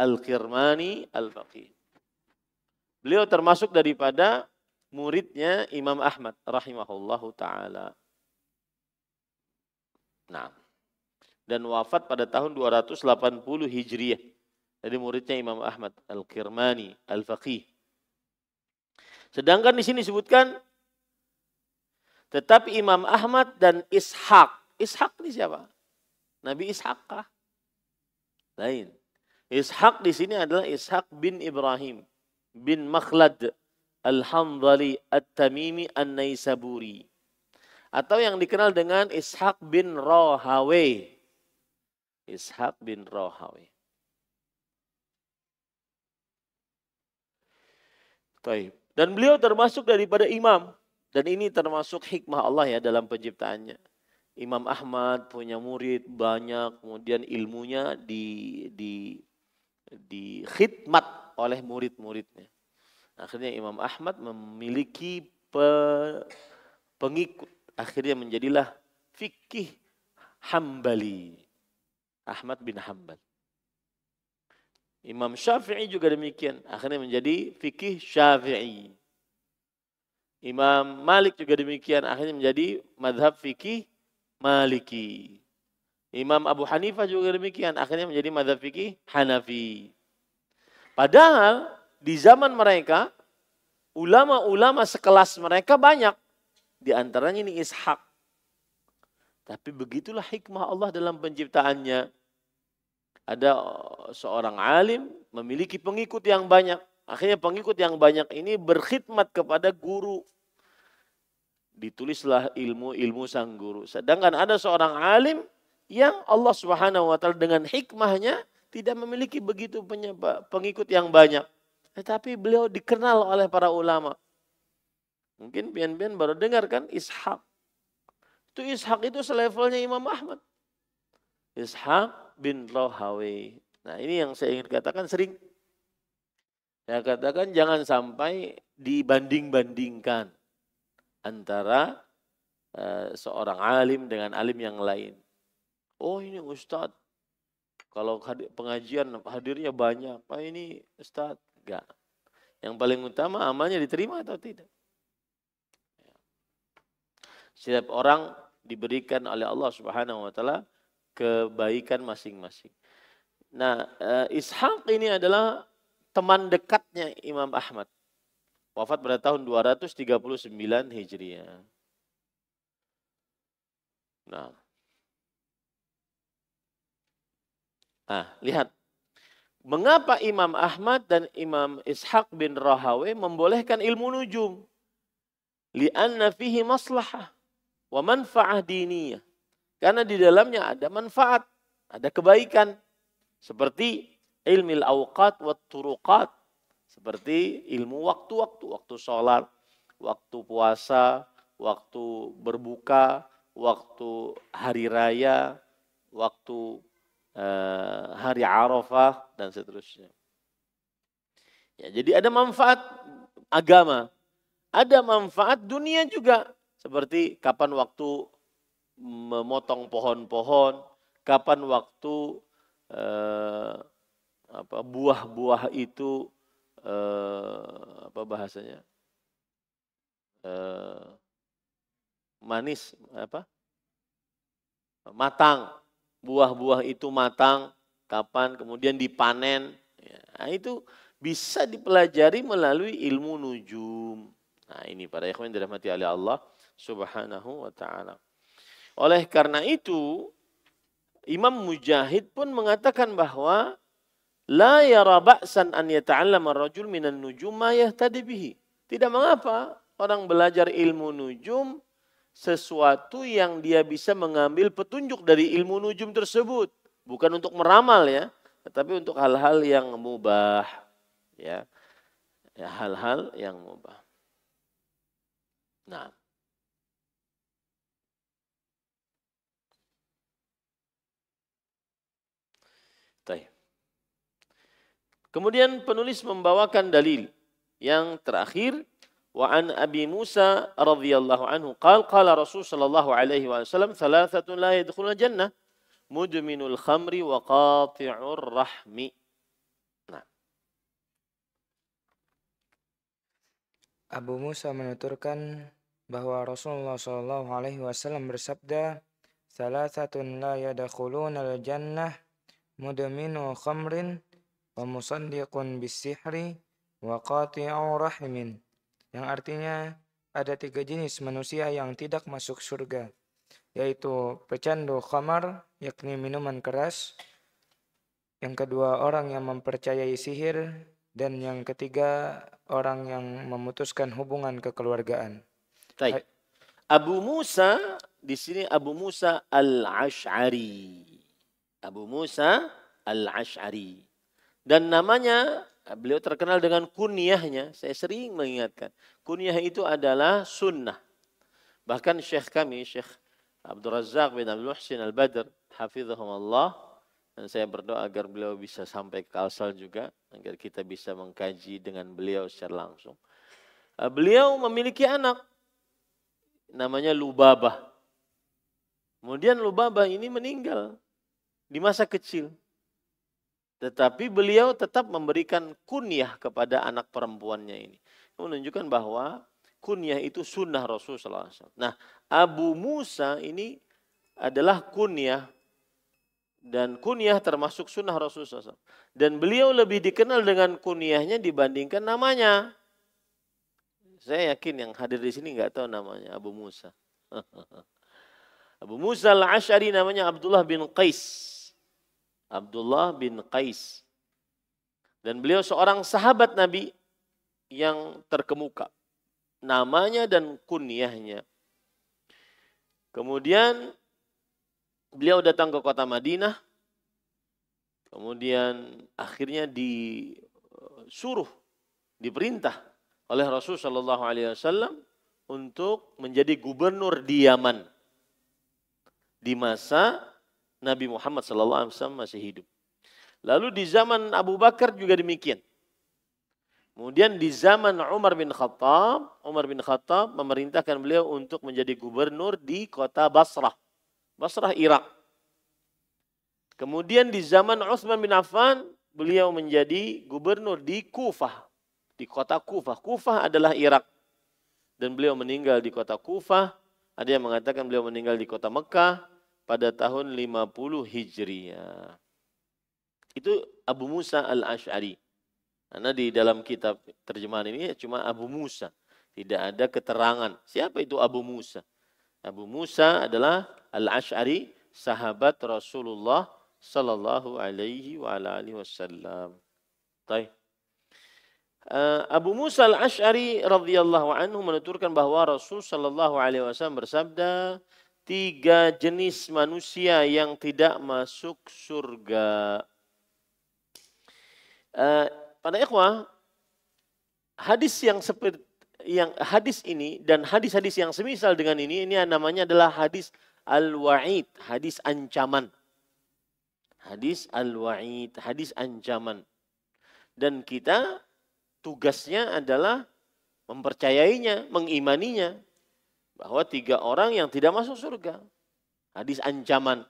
Al-Kirmani al-Faqih. Beliau termasuk daripada muridnya Imam Ahmad rahimahullahu ta'ala. Nah, dan wafat pada tahun 280 Hijriah. Jadi muridnya Imam Ahmad Al-Kirmani al-Faqih. Sedangkan di sini disebutkan tetapi Imam Ahmad dan Ishaq. Ishaq ini siapa? Nabi Ishaq kah? Lain. Ishaq di sini adalah Ishaq bin Ibrahim bin Makhlad Al-Hamdali At-Tamimi An-Naisaburi. Atau yang dikenal dengan Ishaq bin Rahaweh. Ishaq bin Rahaweh. Dan beliau termasuk daripada imam. Dan ini termasuk hikmah Allah ya dalam penciptaannya. Imam Ahmad punya murid banyak, kemudian ilmunya di khidmat oleh murid-muridnya. Akhirnya Imam Ahmad memiliki pengikut. Akhirnya menjadilah fikih Hambali. Ahmad bin Hanbal. Imam Syafi'i juga demikian. Akhirnya menjadi fikih Syafi'i. Imam Malik juga demikian. Akhirnya menjadi madhab fikih Maliki. Imam Abu Hanifah juga demikian. Akhirnya menjadi madhab fikih Hanafi. Padahal di zaman mereka, ulama-ulama sekelas mereka banyak. Di antaranya ini Ishaq. Tapi begitulah hikmah Allah dalam penciptaannya. Ada seorang alim memiliki pengikut yang banyak. Akhirnya pengikut yang banyak ini berkhidmat kepada guru. Ditulislah ilmu-ilmu sang guru. Sedangkan ada seorang alim yang Allah Subhanahu wa taala dengan hikmahnya tidak memiliki begitu pengikut yang banyak. Tetapi beliau dikenal oleh para ulama. Mungkin pian-pian baru dengar kan Ishaq. Itu Ishaq itu selevelnya Imam Ahmad. Ishaq bin Rahaweh. Nah ini yang saya ingin katakan sering. Saya katakan jangan sampai dibanding-bandingkan antara seorang alim dengan alim yang lain. Oh ini Ustadz, kalau pengajian hadirnya banyak. Oh ini Ustadz, enggak. Yang paling utama amalnya diterima atau tidak. Setiap orang diberikan oleh Allah Subhanahu wa taala kebaikan masing-masing. Nah, Ishaq ini adalah teman dekatnya Imam Ahmad. Wafat pada tahun 239 Hijriah. Nah, lihat. Mengapa Imam Ahmad dan Imam Ishaq bin Rahawai membolehkan ilmu nujum? Li'anna fihi maslahah wa manfa'ah diniyah. Karena di dalamnya ada manfaat, ada kebaikan. Seperti ilmil awqat wa turuqat. Seperti ilmu waktu-waktu, waktu sholat, waktu puasa, waktu berbuka, waktu hari raya, waktu hari Arafah, dan seterusnya. Ya, jadi ada manfaat agama, ada manfaat dunia juga. Seperti kapan waktu memotong pohon-pohon, kapan waktu buah-buah itu apa bahasanya manis, matang, buah-buah itu matang, kapan kemudian dipanen. Nah, itu bisa dipelajari melalui ilmu nujum. Nah, ini para ikhwan dirahmati oleh Allah Subhanahu wa taala. Oleh karena itu, Imam Mujahid pun mengatakan bahwa la yara ba'san an yata'allama ar-rajul minan nujum ma yahtadi bihi. Tidak mengapa orang belajar ilmu nujum sesuatu yang dia bisa mengambil petunjuk dari ilmu nujum tersebut. Bukan untuk meramal ya, tetapi untuk hal-hal yang mubah. Ya, hal-hal yang mubah. Nah. Kemudian penulis membawakan dalil yang terakhir. Wa an Abi Musa radhiyallahu anhu qala Rasul sallallahu alaihi wasallam thalathatun la yadkhulul jannah mudminul khamri wa qati'ur rahmi. Nah. Abu Musa menuturkan bahwa Rasulullah sallallahu alaihi wasallam bersabda, "Thalathatun la yadkhulunal jannah mudminu khamrin wa musaddiqun bis-sihri wa qati'u rahimin." Yang artinya ada 3 jenis manusia yang tidak masuk surga, yaitu pecandu khamar, yakni minuman keras. Yang kedua, orang yang mempercayai sihir. Dan yang ketiga, orang yang memutuskan hubungan kekeluargaan. Baik. Abu Musa, di sini Abu Musa Al-Ash'ari. Abu Musa Al-Ash'ari. Dan namanya, beliau terkenal dengan kunyahnya. Saya sering mengingatkan. Kunyah itu adalah sunnah. Bahkan Syekh kami, Syekh Abdul Razak bin Abdul Muhsin Al-Badr, hafizahumullah, dan saya berdoa agar beliau bisa sampai ke Kalsel juga, agar kita bisa mengkaji dengan beliau secara langsung. Beliau memiliki anak, namanya Lubabah. Kemudian Lubabah ini meninggal di masa kecil. Tetapi beliau tetap memberikan kunyah kepada anak perempuannya ini. Menunjukkan bahwa kunyah itu sunnah Rasulullah SAW. Nah, Abu Musa ini adalah kunyah. Dan kunyah termasuk sunnah Rasulullah SAW. Dan beliau lebih dikenal dengan kunyahnya dibandingkan namanya. Saya yakin yang hadir di sini nggak tahu namanya Abu Musa. Abu Musa Al-Ash'ari namanya Abdullah bin Qais. Abdullah bin Qais. Dan beliau seorang sahabat Nabi yang terkemuka. Namanya dan kunyahnya. Kemudian beliau datang ke kota Madinah. Kemudian akhirnya disuruh, diperintah oleh Rasulullah SAW untuk menjadi gubernur di Yaman. Di masa Nabi Muhammad SAW masih hidup. Lalu di zaman Abu Bakar juga demikian. Kemudian di zaman Umar bin Khattab memerintahkan beliau untuk menjadi gubernur di kota Basrah. Basrah, Irak. Kemudian di zaman Utsman bin Affan, beliau menjadi gubernur di Kufah. Di kota Kufah. Kufah adalah Irak. Dan beliau meninggal di kota Kufah. Ada yang mengatakan beliau meninggal di kota Mekah pada tahun 50 Hijriah. Itu Abu Musa Al-Ash'ari. Karena di dalam kitab terjemahan ini cuma Abu Musa. Tidak ada keterangan. Siapa itu Abu Musa? Abu Musa adalah Al-Asy'ari, sahabat Rasulullah sallallahu alaihi wa ala alihi wasallam. Baik. Abu Musa Al-Asy'ari radhiyallahu anhu menuturkan bahwa Rasul sallallahu alaihi wasallam bersabda, 3 jenis manusia yang tidak masuk surga. Pada ikhwah, hadis ini dan hadis-hadis yang semisal dengan ini namanya adalah hadis al-wa'id, hadis ancaman. Hadis al-wa'id, hadis ancaman. Dan kita tugasnya adalah mempercayainya, mengimaninya. Bahwa 3 orang yang tidak masuk surga. Hadis ancaman.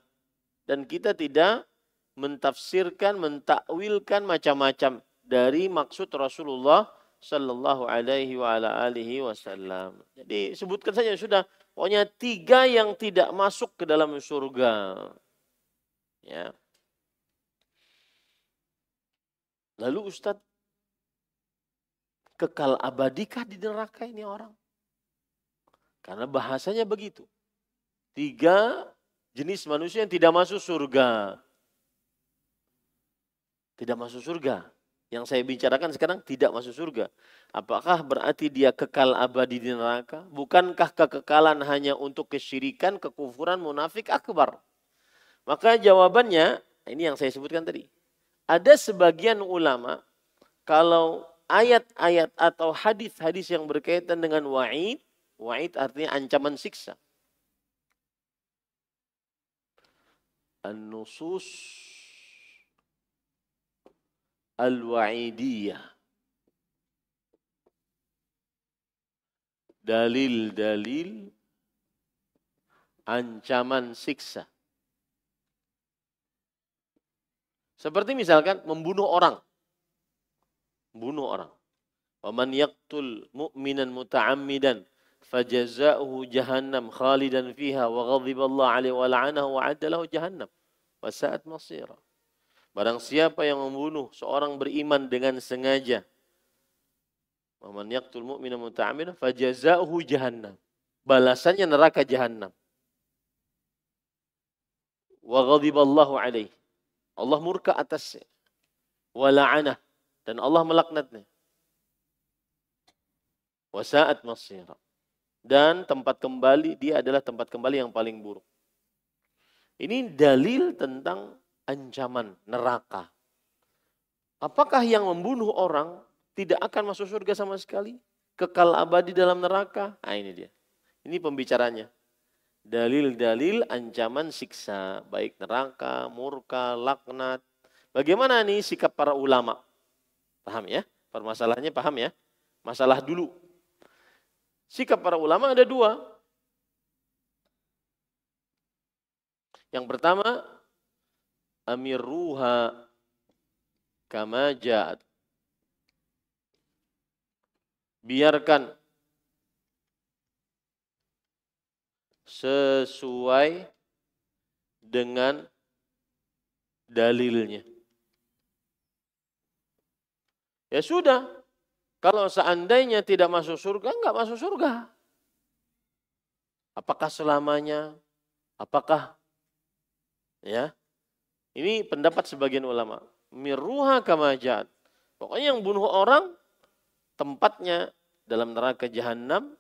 Dan kita tidak mentafsirkan, mentakwilkan macam-macam dari maksud Rasulullah sallallahu alaihi wa ala alihi wasallam. Jadi sebutkan saja sudah. Pokoknya 3 yang tidak masuk ke dalam surga. Ya. Lalu Ustadz, kekal abadikah di neraka ini orang? Karena bahasanya begitu. 3 jenis manusia yang tidak masuk surga. Tidak masuk surga. Yang saya bicarakan sekarang tidak masuk surga. Apakah berarti dia kekal abadi di neraka? Bukankah kekekalan hanya untuk kesyirikan, kekufuran, munafik akbar? Maka jawabannya, ini yang saya sebutkan tadi. Ada sebagian ulama, kalau ayat-ayat atau hadis-hadis yang berkaitan dengan wa'id, wa'id artinya ancaman siksa. An-nusus al-wa'idiyah. Dalil-dalil ancaman siksa. Seperti misalkan membunuh orang. Membunuh orang. Wa man yaqtul mu'minan muta'ammidan fajaza'uhu jahannam khalidan fiha wa ghadiballahu alaihi wa la'anahu wa 'adda lahu jahannam wa sa'at masira. Barang siapa yang membunuh seorang beriman dengan sengaja, wa man yaqtul mu'minan muta'ammidan fajaza'uhu jahannam. Balasannya neraka jahannam. Wa ghadiballahu alaihi. Allah murka atasnya. Wa la'anah. Dan Allah melaknatnya. Wa sa'at masira. Dan tempat kembali, dia adalah tempat kembali yang paling buruk. Ini dalil tentang ancaman neraka. Apakah yang membunuh orang tidak akan masuk surga sama sekali? Kekal abadi dalam neraka? Nah ini dia. Ini pembicaranya. Dalil-dalil ancaman siksa. Baik neraka, murka, laknat. Bagaimana nih sikap para ulama? Paham ya? Permasalahannya paham ya? Masalah dulu. Sikap para ulama ada 2. Yang pertama, amirruha kama ja'at. Biarkan sesuai dengan dalilnya. Ya sudah, kalau seandainya tidak masuk surga, enggak masuk surga. Apakah selamanya? Apakah? Ya, ini pendapat sebagian ulama. Mirruha kama ja'at. Pokoknya yang bunuh orang, tempatnya dalam neraka jahanam.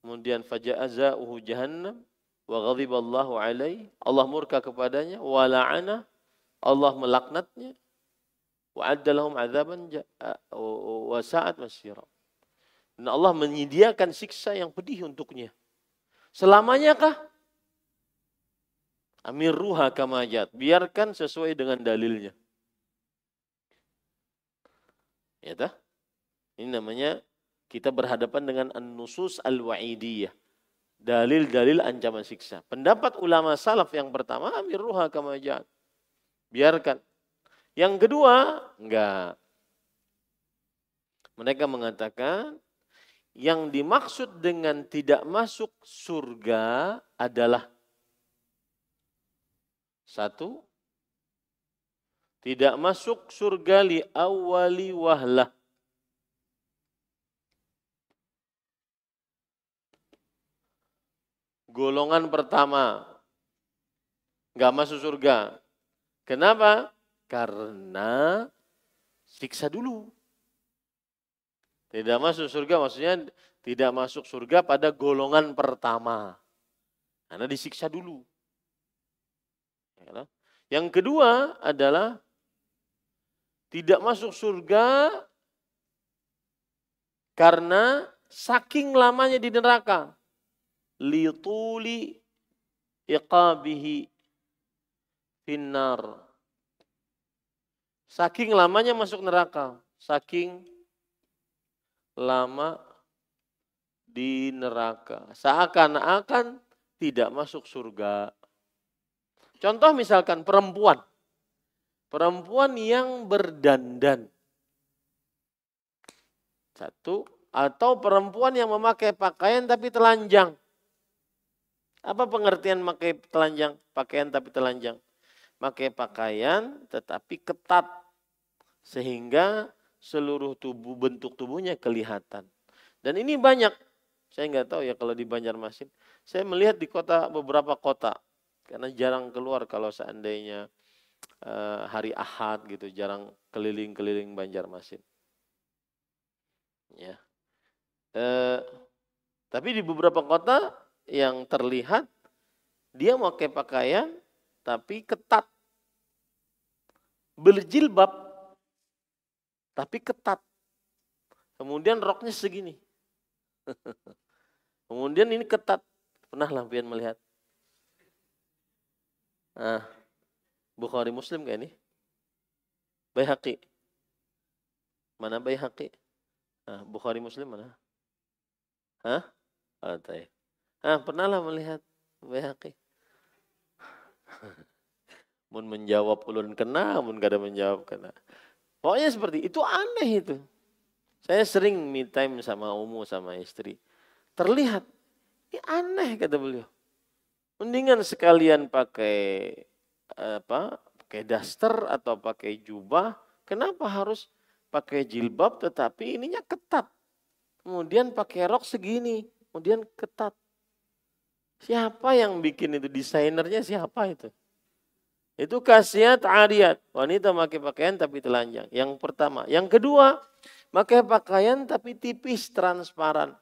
Kemudian faja'aza'uhu jahannam wa ghadiballahu alaihi, Allah murka kepadanya, wa la'ana, Allah melaknatnya, wa addalahum adzaban wa sa'at masira. Dan Allah menyediakan siksa yang pedih untuknya. Selamanya kah? Amirruha kama ja'at, biarkan sesuai dengan dalilnya. Ya tah? Ini namanya kita berhadapan dengan an-nusus al-wa'idiyah. Dalil-dalil ancaman siksa. Pendapat ulama salaf yang pertama, amirruha kama ja'at. Biarkan. Yang kedua, enggak. Mereka mengatakan, yang dimaksud dengan tidak masuk surga adalah 1, tidak masuk surga li awwali wahlah. Golongan pertama nggak masuk surga. Kenapa? Karena siksa dulu. Tidak masuk surga maksudnya tidak masuk surga pada golongan pertama. Karena disiksa dulu. Yang kedua adalah tidak masuk surga karena saking lamanya di neraka. Lituli iqabihi finnar. Saking lamanya masuk neraka. Saking lama di neraka. Seakan-akan tidak masuk surga. Contoh misalkan perempuan. Perempuan yang berdandan. Satu. Atau perempuan yang memakai pakaian tapi telanjang. Apa pengertian memakai telanjang? Pakaian tapi telanjang. Pakai pakaian tetapi ketat. Sehingga seluruh tubuh, bentuk tubuhnya kelihatan. Dan ini banyak. Saya nggak tahu ya kalau di Banjarmasin. Saya melihat di beberapa kota. Karena jarang keluar kalau seandainya hari Ahad gitu. Jarang keliling-keliling Banjarmasin. Ya. Tapi di beberapa kota yang terlihat dia pakai pakaian tapi ketat. Berjilbab tapi ketat. Kemudian roknya segini. Kemudian ini ketat. Pernah lampian melihat? Bukhari Muslim gak ini? Baihaqi. Mana Baihaqi? Bukhari Muslim mana? Pernah lah melihat Baihaqi. Mun menjawab ulun kena, mun kada menjawab kena. Pokoknya seperti itu, aneh itu. Saya sering me time sama Umu sama istri. Terlihat, ini aneh kata beliau. Mendingan sekalian pakai pakai daster atau pakai jubah. Kenapa harus pakai jilbab tetapi ininya ketat. Kemudian pakai rok segini, kemudian ketat. Siapa yang bikin itu? Desainernya siapa itu? Itu kasiyat ariyat. Wanita pakai pakaian tapi telanjang. Yang pertama. Yang kedua, pakai pakaian tapi tipis, transparan.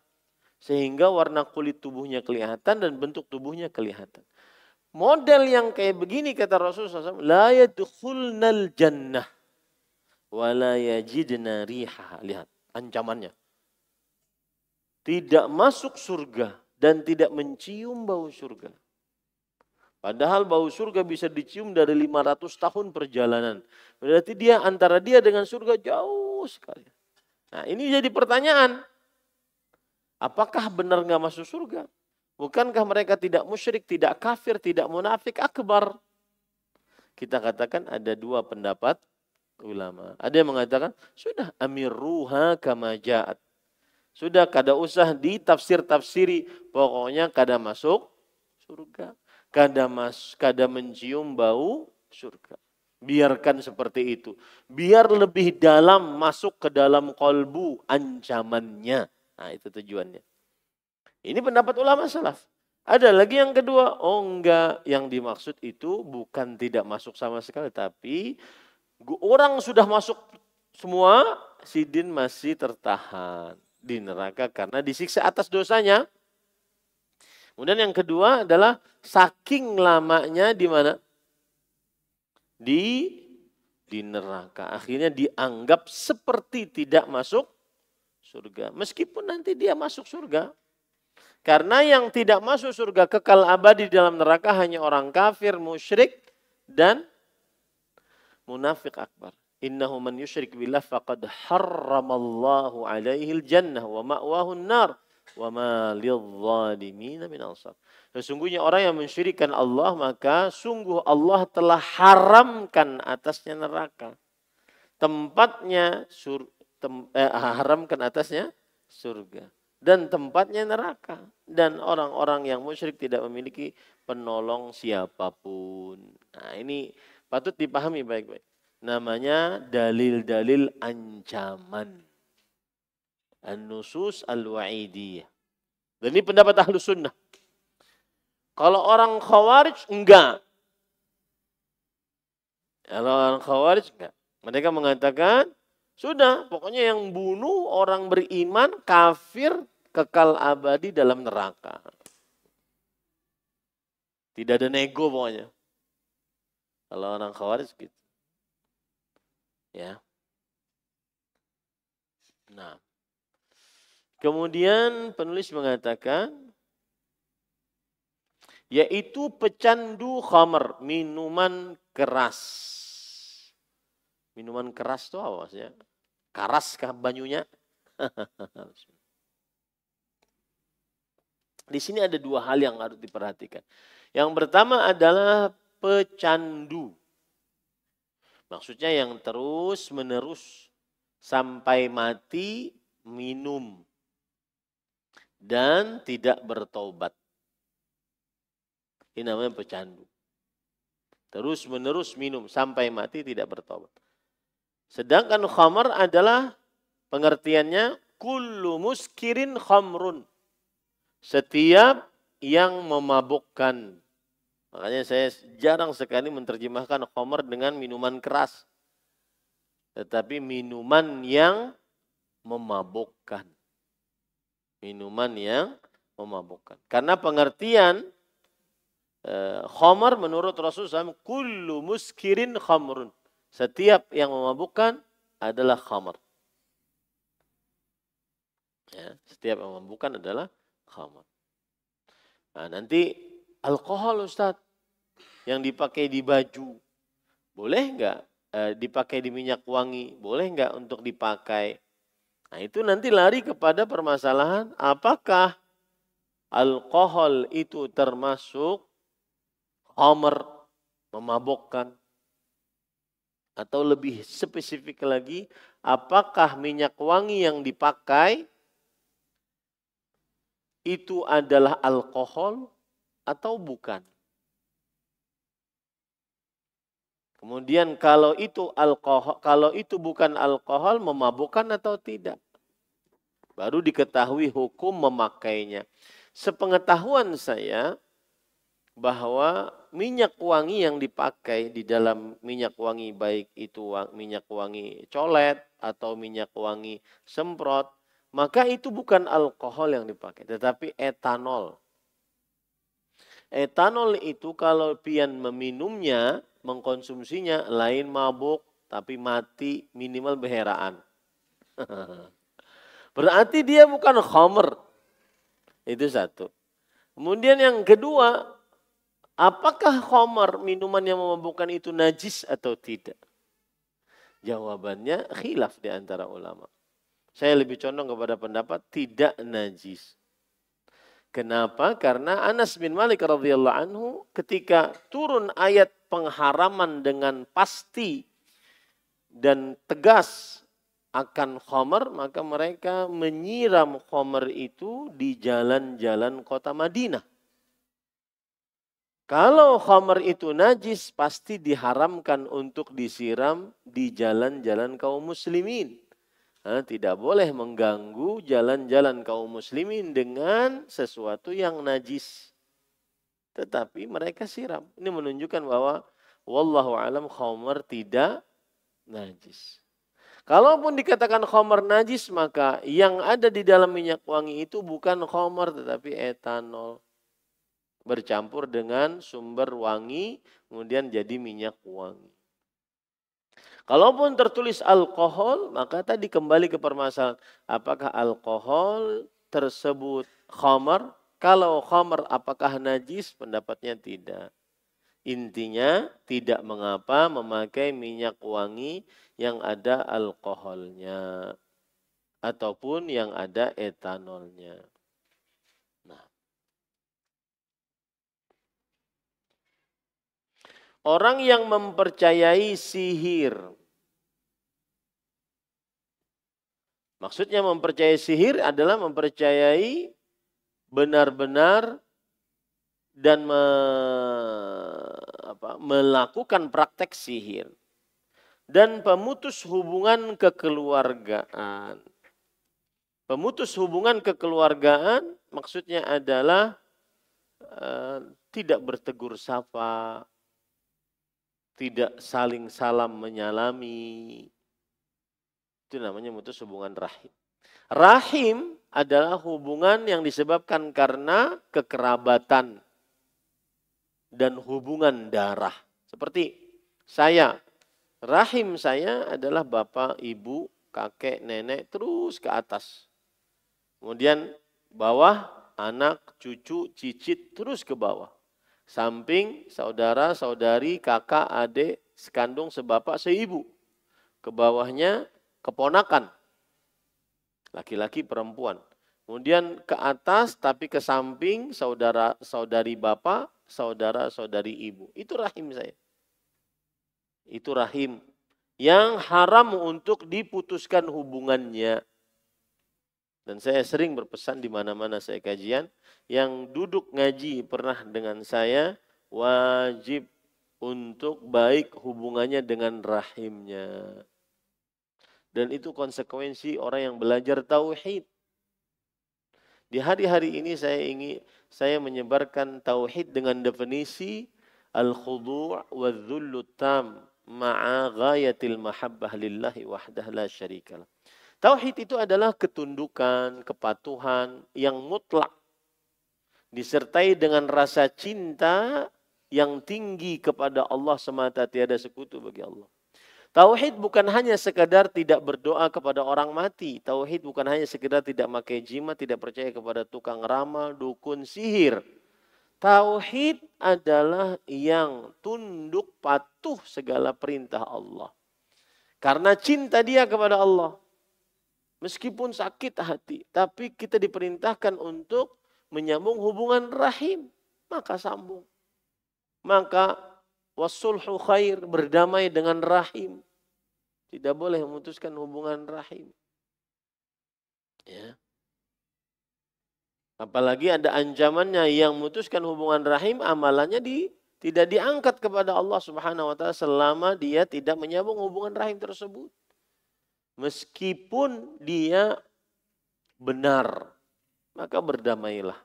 Sehingga warna kulit tubuhnya kelihatan dan bentuk tubuhnya kelihatan. Model yang kayak begini kata Rasulullah SAW. La yadkhulnal jannah. Wa la yajidna riha. Lihat ancamannya. Tidak masuk surga dan tidak mencium bau surga. Padahal bau surga bisa dicium dari 500 tahun perjalanan. Berarti antara dia dengan surga jauh sekali. Nah ini jadi pertanyaan. Apakah benar nggak masuk surga? Bukankah mereka tidak musyrik, tidak kafir, tidak munafik akbar? Kita katakan ada dua pendapat ulama. Ada yang mengatakan, sudah amirruha kama ja'at. Sudah kada usah ditafsir-tafsiri. Pokoknya kada masuk surga. Kada mencium bau surga. Biarkan seperti itu. Biar lebih dalam masuk ke dalam kolbu ancamannya. Nah itu tujuannya. Ini pendapat ulama salaf. Ada lagi yang kedua. Oh enggak, yang dimaksud itu bukan tidak masuk sama sekali. Tapi orang sudah masuk semua, sidin masih tertahan di neraka karena disiksa atas dosanya. Kemudian yang kedua adalah saking lamanya di mana? Di neraka. Akhirnya dianggap seperti tidak masuk surga. Meskipun nanti dia masuk surga. Karena yang tidak masuk surga kekal abadi dalam neraka hanya orang kafir, musyrik, dan munafik akbar. Innahu man yusyrik billah faqad harramallahu alaihil jannah wa ma'wahu nar. Wa ma lidh-dhalimin min ansar. Sesungguhnya orang yang mensyirikkan Allah maka sungguh Allah telah haramkan atasnya neraka. Tempatnya haramkan atasnya surga dan tempatnya neraka dan orang-orang yang musyrik tidak memiliki penolong siapapun. Nah, ini patut dipahami baik-baik. Namanya dalil-dalil ancaman. An-nusus al-wa'idiyah. Dan ini pendapat ahlu sunnah. Kalau orang khawarij enggak. Kalau orang Khawarij enggak. Mereka mengatakan, sudah, pokoknya yang bunuh orang beriman, kafir, kekal abadi dalam neraka. Tidak ada nego pokoknya. Kalau orang Khawarij gitu. Ya. Nah. Kemudian penulis mengatakan, yaitu pecandu khamar, minuman keras. Minuman keras itu apa maksudnya? Karas kah banyunya? Di sini ada dua hal yang harus diperhatikan. Yang pertama adalah pecandu. Maksudnya yang terus menerus sampai mati minum dan tidak bertaubat. Ini namanya pecandu. Terus menerus minum sampai mati tidak bertaubat. Sedangkan khamar adalah pengertiannya kullu muskirin khamrun. Setiap yang memabukkan. Makanya saya jarang sekali menerjemahkan khamar dengan minuman keras. Tetapi minuman yang memabukkan. Minuman yang memabukkan. Karena pengertian khamar menurut Rasulullah SAW, kullu muskirin khamrun. Setiap yang memabukkan adalah khamar. Ya, setiap yang memabukkan adalah khamar. Nah, nanti alkohol Ustaz yang dipakai di baju, boleh enggak dipakai di minyak wangi? Boleh enggak untuk dipakai? Nah, itu nanti lari kepada permasalahan apakah alkohol itu termasuk khamar, memabukkan? Atau lebih spesifik lagi, apakah minyak wangi yang dipakai itu adalah alkohol atau bukan? Kemudian kalau itu alkohol, kalau itu bukan alkohol, memabukkan atau tidak? Baru diketahui hukum memakainya. Sepengetahuan saya bahwa minyak wangi yang dipakai di dalam minyak wangi, baik itu minyak wangi colet atau minyak wangi semprot, maka itu bukan alkohol yang dipakai, tetapi etanol. Etanol itu kalau pian meminumnya, mengkonsumsinya, lain mabuk, tapi mati minimal beheraan. Berarti dia bukan khamr. Itu satu. Kemudian yang kedua, apakah khamr, minuman yang memabukkan itu najis atau tidak? Jawabannya khilaf di antara ulama. Saya lebih condong kepada pendapat tidak najis. Kenapa? Karena Anas bin Malik radhiyallahu anhu ketika turun ayat pengharaman dengan pasti dan tegas akan khamr, maka mereka menyiram khamr itu di jalan-jalan kota Madinah. Kalau khamr itu najis, pasti diharamkan untuk disiram di jalan-jalan kaum muslimin. Nah, tidak boleh mengganggu jalan-jalan kaum muslimin dengan sesuatu yang najis. Tetapi mereka siram. Ini menunjukkan bahwa wallahu alam khamr tidak najis. Kalaupun dikatakan khamr najis, maka yang ada di dalam minyak wangi itu bukan khamr tetapi etanol. Bercampur dengan sumber wangi, kemudian jadi minyak wangi. Kalaupun tertulis alkohol, maka tadi kembali ke permasalahan. Apakah alkohol tersebut khamr? Kalau khamr apakah najis? Pendapatnya tidak. Intinya tidak mengapa memakai minyak wangi yang ada alkoholnya. Ataupun yang ada etanolnya. Nah. Orang yang mempercayai sihir. Maksudnya mempercayai sihir adalah mempercayai benar-benar dan melakukan praktek sihir. Dan pemutus hubungan kekeluargaan. Pemutus hubungan kekeluargaan maksudnya adalah tidak bertegur sapa, tidak saling salam menyalami. Itu namanya memutus hubungan rahim. Rahim adalah hubungan yang disebabkan karena kekerabatan dan hubungan darah. Seperti saya, rahim saya adalah bapak, ibu, kakek, nenek, terus ke atas. Kemudian bawah, anak, cucu, cicit, terus ke bawah. Samping, saudara, saudari, kakak, adik, sekandung, sebapak, seibu. Ke bawahnya keponakan, laki-laki, perempuan. Kemudian ke atas tapi ke samping saudara, saudari bapak, saudara, saudari ibu. Itu rahim saya. Itu rahim yang haram untuk diputuskan hubungannya. Dan saya sering berpesan di mana-mana saya kajian, yang duduk ngaji pernah dengan saya wajib untuk baik hubungannya dengan rahimnya. Dan itu konsekuensi orang yang belajar tauhid. Di hari-hari ini saya menyebarkan tauhid dengan definisi al-khudu' wadh-dhullu tam ma'a ghayatil mahabbah lillahi wahdah la syarikalah. Tauhid itu adalah ketundukan, kepatuhan yang mutlak disertai dengan rasa cinta yang tinggi kepada Allah semata, tiada sekutu bagi Allah. Tauhid bukan hanya sekadar tidak berdoa kepada orang mati. Tauhid bukan hanya sekadar tidak pakai jimat, tidak percaya kepada tukang ramal, dukun, sihir. Tauhid adalah yang tunduk patuh segala perintah Allah. Karena cinta dia kepada Allah. Meskipun sakit hati, tapi kita diperintahkan untuk menyambung hubungan rahim. Maka sambung. Maka wasulhu khair, berdamai dengan rahim. Tidak boleh memutuskan hubungan rahim. Ya. Apalagi ada ancamannya yang memutuskan hubungan rahim, amalannya tidak diangkat kepada Allah Subhanahu wa taala selama dia tidak menyambung hubungan rahim tersebut. Meskipun dia benar, maka berdamailah.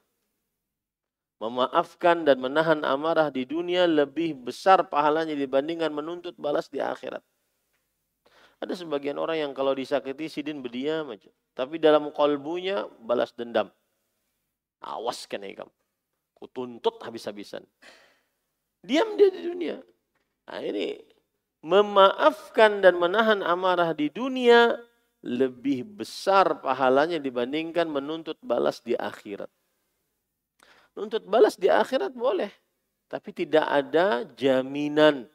Memaafkan dan menahan amarah di dunia lebih besar pahalanya dibandingkan menuntut balas di akhirat. Ada sebagian orang yang kalau disakiti sidin berdiam aja. Tapi dalam kalbunya balas dendam. Awas kan ya kamu. Kutuntut habis-habisan. Diam dia di dunia. Nah ini memaafkan dan menahan amarah di dunia lebih besar pahalanya dibandingkan menuntut balas di akhirat. Nuntut balas di akhirat boleh. Tapi tidak ada jaminan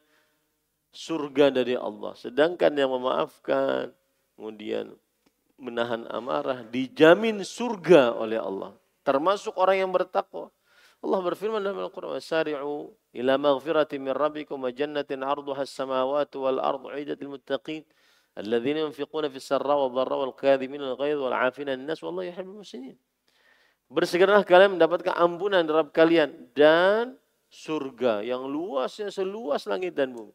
surga dari Allah. Sedangkan yang memaafkan, kemudian menahan amarah, dijamin surga oleh Allah. Termasuk orang yang bertakwa. Allah berfirman dalam Al-Quran, "Wasari'u ila maghfirati min rabbikum wa jannatin 'arduha as-samawati wal ardu 'iddatil muttaqin alladzina yunfiquna fis sarra wal dharra wal kadhimina al-ghaidha wal 'afina 'anil nas wallahu yuhibbul muhsinin." Bersegeralah kalian mendapatkan ampunan dari Rabb kalian dan surga yang luasnya seluas langit dan bumi.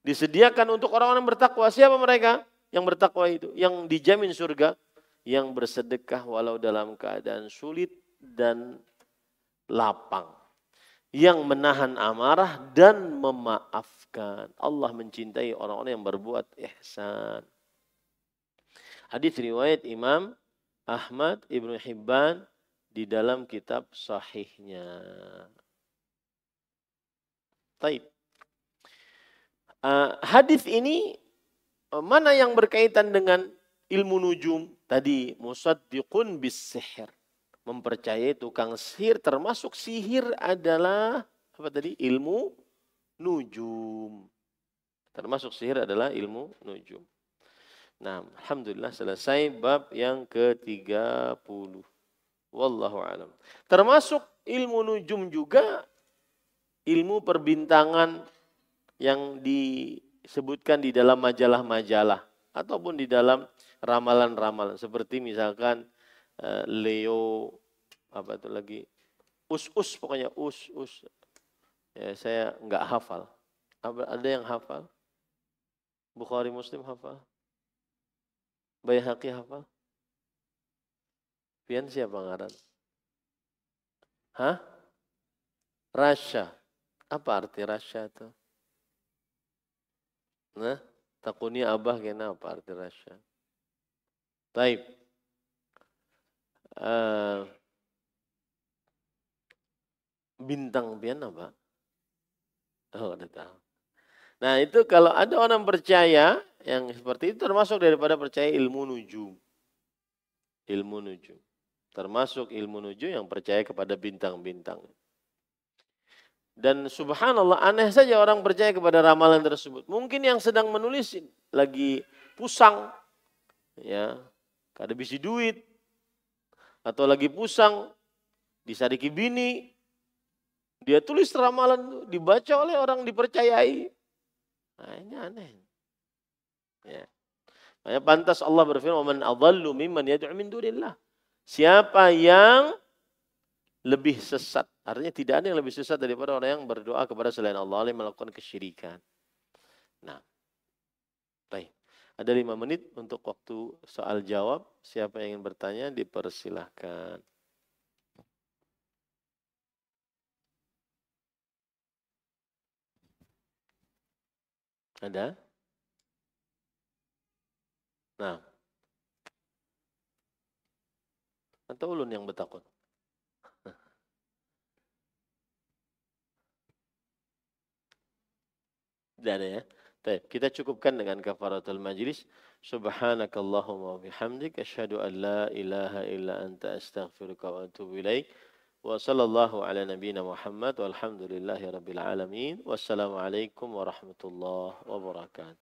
Disediakan untuk orang-orang bertakwa. Siapa mereka yang bertakwa itu? Yang dijamin surga, yang bersedekah walau dalam keadaan sulit dan lapang. Yang menahan amarah dan memaafkan. Allah mencintai orang-orang yang berbuat ihsan. Hadis riwayat Imam Ahmad Ibnu Hibban di dalam kitab sahihnya. Taib. Hadis ini mana yang berkaitan dengan ilmu nujum? Tadi musaddiqun bis sihir. Mempercayai tukang sihir, termasuk sihir adalah apa tadi? Ilmu nujum. Termasuk sihir adalah ilmu nujum. Nah, alhamdulillah selesai bab yang ke-30. Wallahu alam. Termasuk ilmu nujum juga ilmu perbintangan yang disebutkan di dalam majalah-majalah ataupun di dalam ramalan-ramalan seperti misalkan Leo apa itu lagi us pokoknya us ya saya nggak hafal. Ada yang hafal? Bukhari Muslim hafal? Baihaqi hafal? Pian siapa ngaran? Hah? Rasya. Apa arti rasya itu? Nah, takuni abah kenapa arti rasya? Taib. Bintang pian apa? Oh, udah tahu. Nah, itu kalau ada orang percaya yang seperti itu termasuk daripada percaya ilmu nujum. Ilmu nujum. Termasuk ilmu nujum yang percaya kepada bintang-bintang. Dan subhanallah aneh saja orang percaya kepada ramalan tersebut. Mungkin yang sedang menulis lagi pusang, ya, kada bisi duit, atau lagi pusang, disariki bini, dia tulis ramalan itu, dibaca oleh orang dipercayai. Nah, ini aneh. Ya. Makanya pantas Allah berfirman, "Man adhallu mimman yad'u min dunillah." Siapa yang lebih sesat? Artinya tidak ada yang lebih sesat daripada orang yang berdoa kepada selain Allah yang melakukan kesyirikan. Nah, baik. Ada 5 menit untuk waktu soal jawab. Siapa yang ingin bertanya dipersilahkan. Ada? Nah, atau ulun yang bertakut? Tidak ada ya. Baik, kita cukupkan dengan kafaratul majlis. Subhanakallahumma wa bihamdik asyhadu an la ilaha illa anta astaghfiruka wa atubu ilaik. Wa sallallahu ala nabiyyina Muhammad walhamdulillahi rabbil alamin. Wassalamualaikum warahmatullahi wabarakatuh.